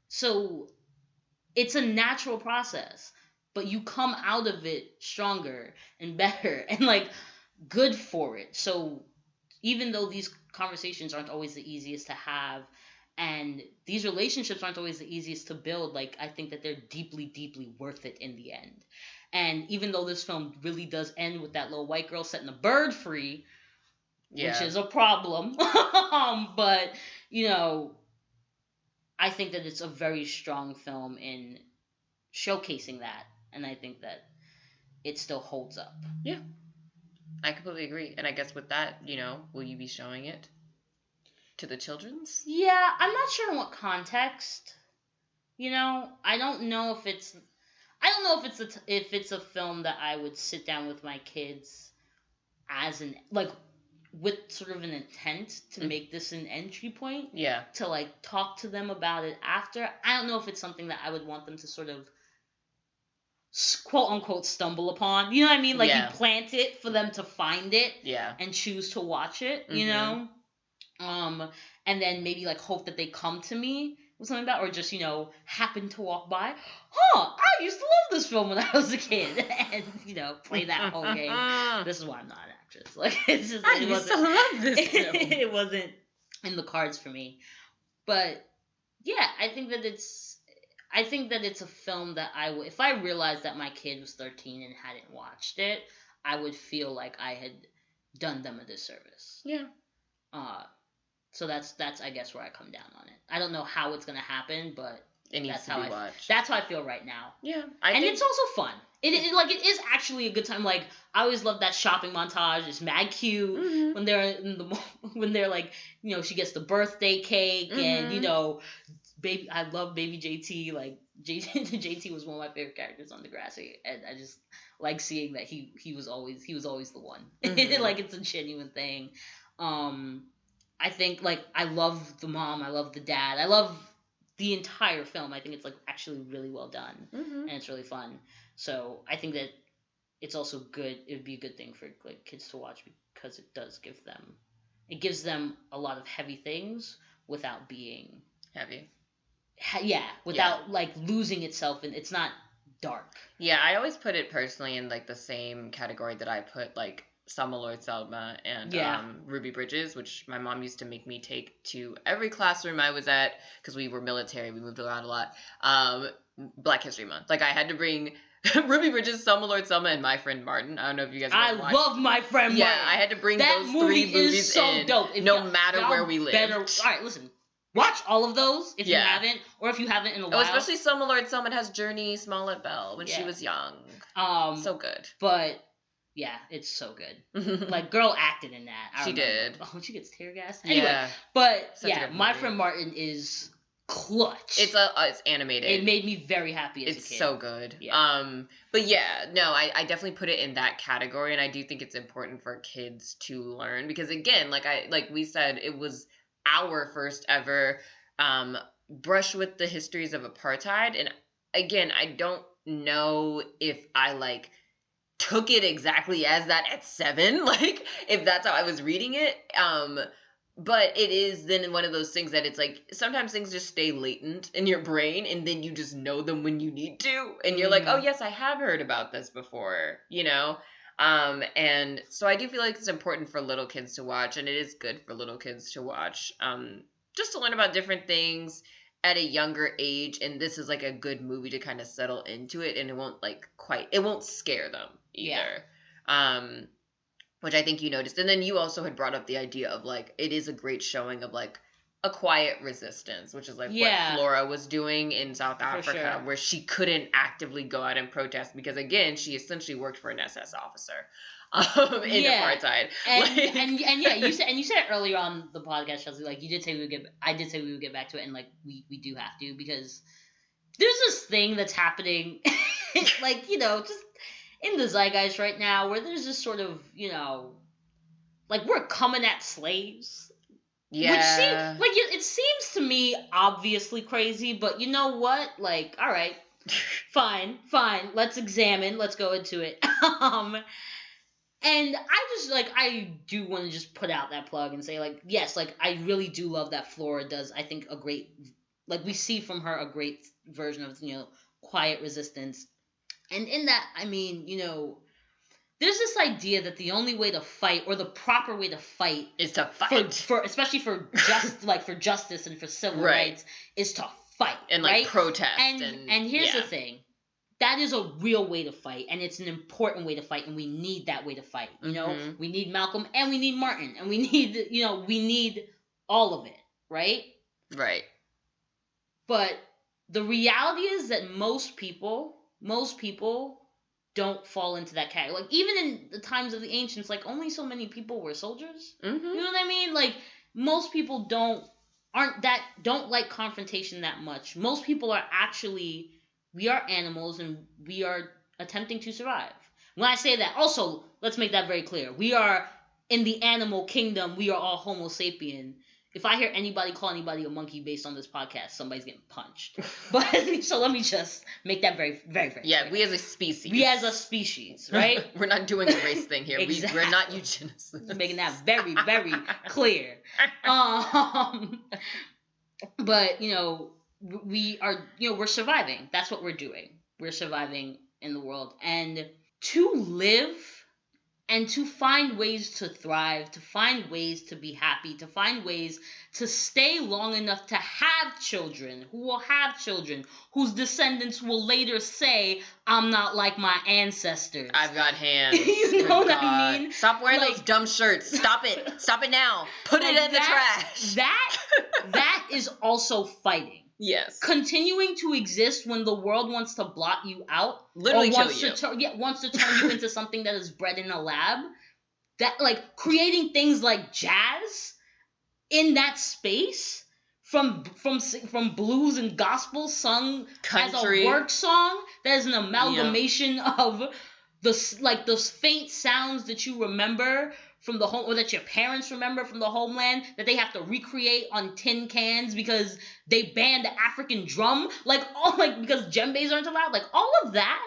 So it's a natural process, but you come out of it stronger and better and like good for it. So even though these conversations aren't always the easiest to have and these relationships aren't always the easiest to build, like I think that they're deeply, deeply worth it in the end. And even though this film really does end with that little white girl setting a bird free, which is a problem, but I think that it's a very strong film in showcasing that, and I think that it still holds up. Yeah, I completely agree. And I guess with that, will you be showing it to the children's? Yeah, I'm not sure in what context. I don't know if it's a film that I would sit down with my kids as with sort of an intent to make this an entry point. Yeah. To like talk to them about it after. I don't know if it's something that I would want them to sort of quote unquote stumble upon. You know what I mean? Like you plant it for them to find it. Yeah. And choose to watch it. And then maybe like hope that they come to me with something about, or just happen to walk by. I used to love this film when I was a kid, and play that whole game. This is why I'm not an actress. Like it's just I used to love this film. It wasn't in the cards for me. But yeah, I think that it's a film that I would, if I realized that my kid was 13 and hadn't watched it, I would feel like I had done them a disservice. Yeah. So that's I guess where I come down on it. I don't know how it's gonna happen, but it needs to be watched. That's how I feel right now. Yeah, it's also fun. It is actually a good time. Like I always love that shopping montage. It's mad cute when they're when they're like she gets the birthday cake and baby. I love baby JT. Like JT was one of my favorite characters on Degrassi, and I just like seeing that he was always the one. Like it's a genuine thing. I think like I love the mom, I love the dad, I love the entire film. I think it's like actually really well done and it's really fun. So I think that it's also good. It would be a good thing for like kids to watch because it gives them a lot of heavy things without being heavy. Without like losing itself, and it's not dark. Yeah, I always put it personally in like the same category that I put like Selma Lord Selma and Ruby Bridges, which my mom used to make me take to every classroom I was at because we were military. We moved around a lot. Black History Month. Like I had to bring Ruby Bridges, Selma Lord Selma, and My Friend Martin. I don't know if you guys love My Friend Martin. Yeah, I had to bring those three movies is so in, dope. no matter where we lived. All right, listen. Watch all of those if you haven't, or if you haven't in a while. Especially Selma Lord Selma has Journey Smollett Bell when she was young. So good. But yeah, it's so good. Like girl acted in that. She did. Oh, she gets tear gas. Anyway, but My Friend Martin is clutch. It's animated. It made me very happy as a kid. It's so good. Yeah. But yeah, no, I definitely put it in that category, and I do think it's important for kids to learn because again, like we said, it was our first ever brush with the histories of apartheid, and again, I don't know if I like took it exactly as that at 7, like if that's how I was reading it. But it is then one of those things that it's like sometimes things just stay latent in your brain and then you just know them when you need to. And you're like, oh, yes, I have heard about this before, And so I do feel like it's important for little kids to watch, and it is good for little kids to watch just to learn about different things at a younger age. And this is like a good movie to kind of settle into it, and it won't scare them either. Yeah. Which I think you noticed. And then you also had brought up the idea of like, it is a great showing of like a quiet resistance, which is like what Flora was doing in South Africa, where she couldn't actively go out and protest because again, she essentially worked for an SS officer in apartheid. And you said it earlier on the podcast, Chelsea, like I did say we would get back to it, and like we do have to, because there's this thing that's happening like, just in the zeitgeist right now, where there's this sort of, like we're coming at slaves. Yeah. Which it seems to me obviously crazy, but you know what? Like, all right, Fine. Let's examine. Let's go into it. And I do want to just put out that plug and say, like, yes, like, I really do love that Flora does, I think, a great, like, we see from her a great version of, quiet resistance. And in that, I mean, there's this idea that the only way to fight, or the proper way to fight, is to fight. For especially for for justice and for civil Right. rights, is to fight. And, like, right? protest. And here's the thing. That is a real way to fight, and it's an important way to fight, and we need that way to fight. Mhm. We need Malcolm, and we need Martin, and we need, we need all of it, right? Right. But the reality is that most people don't fall into that category. Like, even in the times of the ancients, like, only so many people were soldiers. Mm-hmm. You know what I mean? Like, most people don't like confrontation that much. Most people are actually, we are animals, and we are attempting to survive. When I say that, also, let's make that very clear. We are in the animal kingdom. We are all Homo sapien. If I hear anybody call anybody a monkey based on this podcast, somebody's getting punched. But so let me just make that very, very, very Yeah, clear. we as a species. We as a species, right? We're not doing a race thing here. Exactly. We're not eugenicists. Just making that very, very clear. But, we are, we're surviving. That's what we're doing. We're surviving in the world. And to live and to find ways to thrive, to find ways to be happy, to find ways to stay long enough to have children, who will have children, whose descendants will later say, I'm not like my ancestors. I've got hands. You know what I mean? Stop wearing those dumb shirts. Stop it. Stop it now. Put it in the trash. That is also fighting. Yes. Continuing to exist when the world wants to blot you out, literally or kill you. wants to turn you into something that is bred in a lab. That, like, creating things like jazz in that space, from blues and gospel sung Country. as a work song, that is an amalgamation of those faint sounds that you remember from the home, or that your parents remember from the homeland, that they have to recreate on tin cans because they banned the African drum, because djembes aren't allowed, like, all of that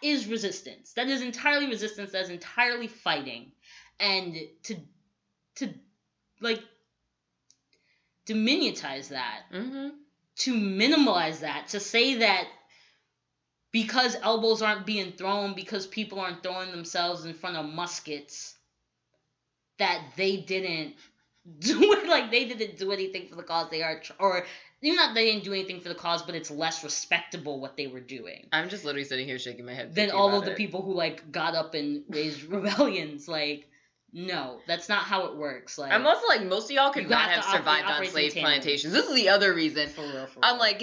is resistance. That is entirely resistance. That is entirely fighting. And to diminutize that, to minimalize that, to say that because elbows aren't being thrown, because people aren't throwing themselves in front of muskets, that they didn't do it, like, they didn't do anything for the cause. They are, or not they didn't do anything for the cause, but it's less respectable what they were doing. I'm just literally sitting here shaking my head. Than all of the people who, like, got up and raised rebellions. Like, no, that's not how it works. Like, I'm also like, most of y'all could not have survived on operate slave in tandem. plantations. This is the other reason. For real. I'm like,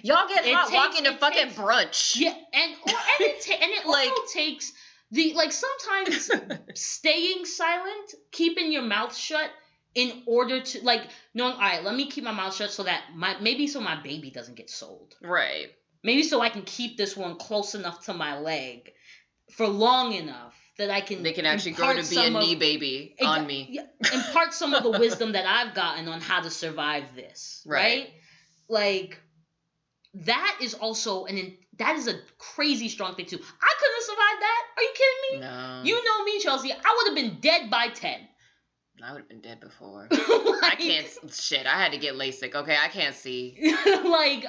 y'all get hot walking to fucking brunch. Yeah, and it Like, also takes sometimes staying silent, keeping your mouth shut, in order to, like, knowing, all right, let me keep my mouth shut so that my baby doesn't get sold. Right. Maybe so I can keep this one close enough to my leg for long enough that they can actually grow to be a knee baby on me. Yeah, impart some of the wisdom that I've gotten on how to survive this. Right? Like, that is also that is a crazy strong thing too. I couldn't have survived that. Are you kidding me? No. You know me, Chelsea. I would have been dead by 10. I would have been dead before. Like, I can't. Shit, I had to get LASIK. Okay, I can't see. I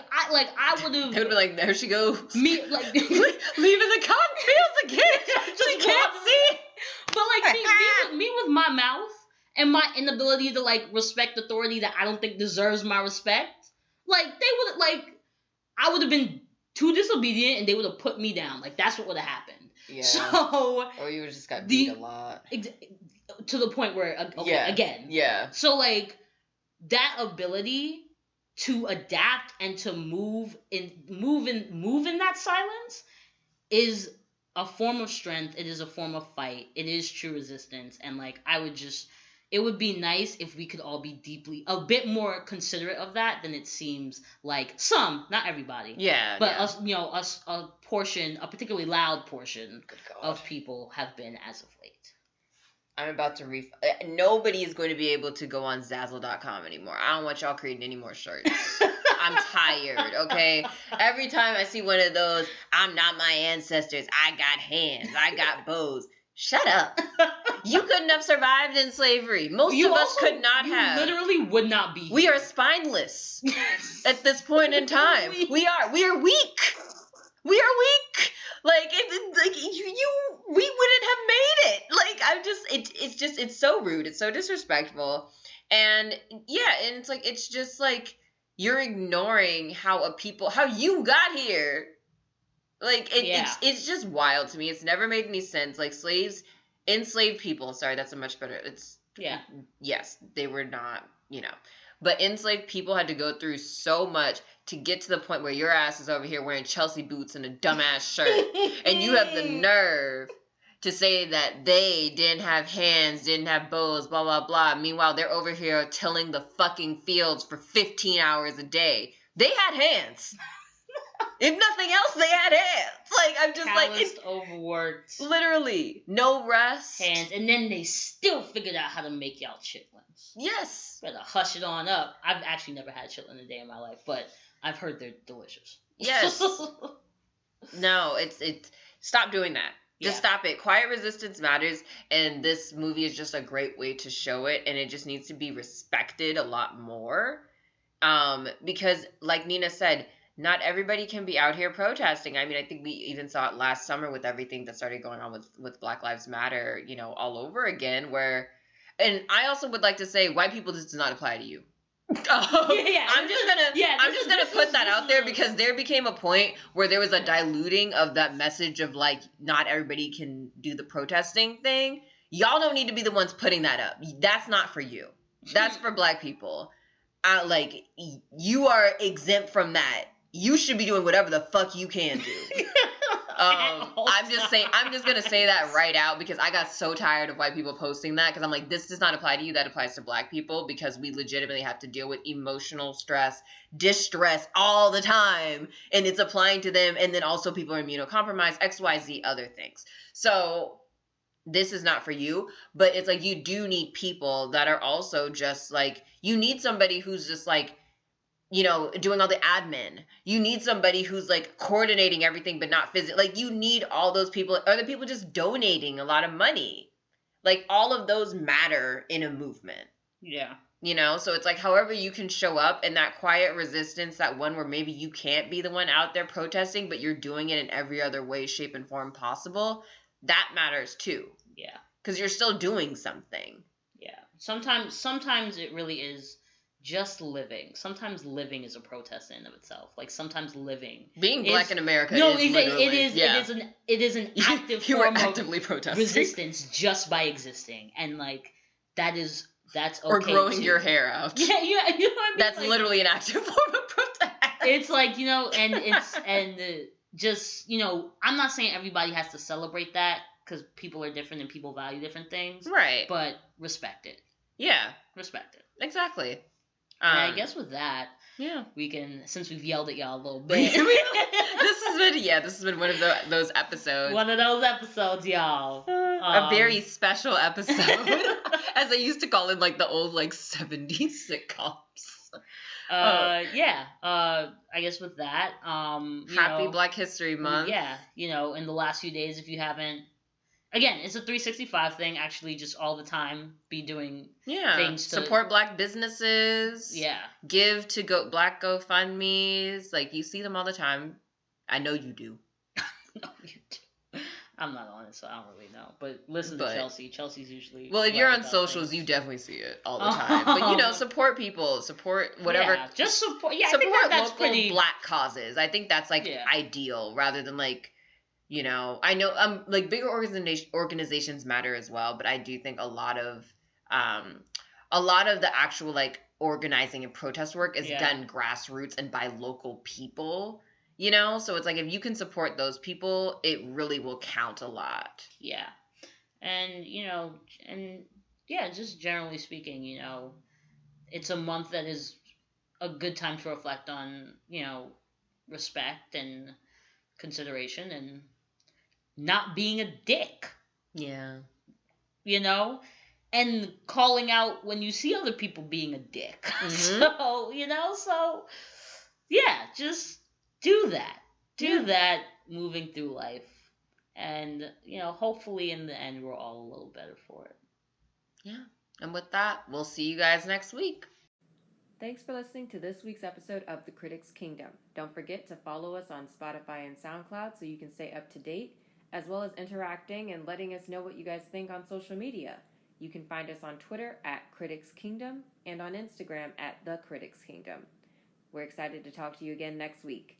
would have. They would be like, there she goes. Me, leaving the cornfields again. She can't see. But, like, me with my mouth and my inability to, like, respect authority that I don't think deserves my respect. Like, they would, like, I would have been too disobedient, and they would have put me down. Like, that's what would have happened. Yeah. So. Or you would have just got beat a lot. To the point where, again. Yeah. So, like, that ability to adapt and to move in that silence is a form of strength. It is a form of fight. It is true resistance. And, like, it would be nice if we could all be a bit more considerate of that than it seems like some, not everybody. Yeah. But us, a particularly loud portion Good God. of people have been as of late. I'm about to nobody is going to be able to go on Zazzle.com anymore. I don't want y'all creating any more shirts. I'm tired, okay? Every time I see one of those, I'm not my ancestors. I got hands. I got bows. Shut up. You couldn't have survived in slavery. Most of us could not have. You literally would not be. We are spineless at this point in time. We are weak. We are weak. Like we wouldn't have made it. Like it's so rude. It's so disrespectful. And yeah, and it's just like you're ignoring how you got here. Like it's just wild to me. It's never made any sense. Like enslaved people. Sorry, that's a much better. Yes, they were not. But enslaved people had to go through so much to get to the point where your ass is over here wearing Chelsea boots and a dumbass shirt, and you have the nerve to say that they didn't have hands, didn't have bows, blah, blah, blah. Meanwhile, they're over here tilling the fucking fields for 15 hours a day. They had hands. If nothing else, they had hands. Like, I'm just calloused, overworked. Literally. No rest. Hands. And then they still figured out how to make y'all chitlins. Yes. Better hush it on up. I've actually never had chitlin a day in my life, but I've heard they're delicious. Yes. No, it's stop doing that. Just stop it. Quiet resistance matters, and this movie is just a great way to show it, and it just needs to be respected a lot more. Because like Nina said, not everybody can be out here protesting. I mean, I think we even saw it last summer with everything that started going on with Black Lives Matter, all over again, and I also would like to say white people, this does not apply to you. I'm just gonna put that out there, because there became a point where there was a diluting of that message of like not everybody can do the protesting thing. Y'all don't need to be the ones putting that up. That's not for you. That's for black people. Like, you are exempt from that. You should be doing whatever the fuck you can do. I'm just gonna say that right out, because I got so tired of white people posting that, because I'm like, this does not apply to you. That applies to black people, because we legitimately have to deal with emotional stress, distress all the time, and it's applying to them. And then also people are immunocompromised, XYZ, other things. So this is not for you, but it's like, you do need people that are also just like, you need somebody who's just like, doing all the admin. You need somebody who's like coordinating everything, but not physically. Like, you need all those people, other people just donating a lot of money. Like, all of those matter in a movement. Yeah. So it's like, however you can show up, and that quiet resistance, that one where maybe you can't be the one out there protesting, but you're doing it in every other way, shape, and form possible. That matters too. Yeah. Because you're still doing something. Yeah. Sometimes it really is just living. Sometimes living is a protest in and of itself. Like, sometimes living. Being black in America it is an active you form are actively of protesting. resistance just by existing. And like, that's okay. Or growing too. Your hair out. Yeah, you know what I mean? That's like, literally an active form of protest. It's like, just, I'm not saying everybody has to celebrate that, because people are different and people value different things. Right. But respect it. Yeah. Respect it. Exactly. And I guess with that, we can, since we've yelled at y'all a little bit. this has been one of those episodes. One of those episodes, y'all. A very special episode. As I used to call it, like the old 70s sitcoms. I guess with that, Happy Black History Month. Yeah, in the last few days, if you haven't, again, it's a 365 thing. Actually, just all the time, be doing things to support black businesses. Yeah, give to Black GoFundMes. Like, you see them all the time. I know you do. No, you do. I'm not on it, so I don't really know. But listen to Chelsea. Chelsea's usually... Well, if you're on socials, you definitely see it all the time. But, support people. Support whatever. Yeah, just support... Yeah, support I think that's local pretty... black causes. I think that's, ideal, rather than, I know bigger organizations matter as well, but I do think a lot of the actual, organizing and protest work is done grassroots and by local people. So it's like, if you can support those people, it really will count a lot. Yeah. And, just generally speaking, it's a month that is a good time to reflect on, respect and consideration and not being a dick. Yeah. you know, and calling out when you see other people being a dick. Mhm. So, so yeah, just do that. Do that moving through life. And, hopefully in the end we're all a little better for it. Yeah. And with that, we'll see you guys next week. Thanks for listening to this week's episode of The Critics Kingdom. Don't forget to follow us on Spotify and SoundCloud so you can stay up to date, as well as interacting and letting us know what you guys think on social media. You can find us on Twitter at Critics Kingdom and on Instagram at The Critics Kingdom. We're excited to talk to you again next week.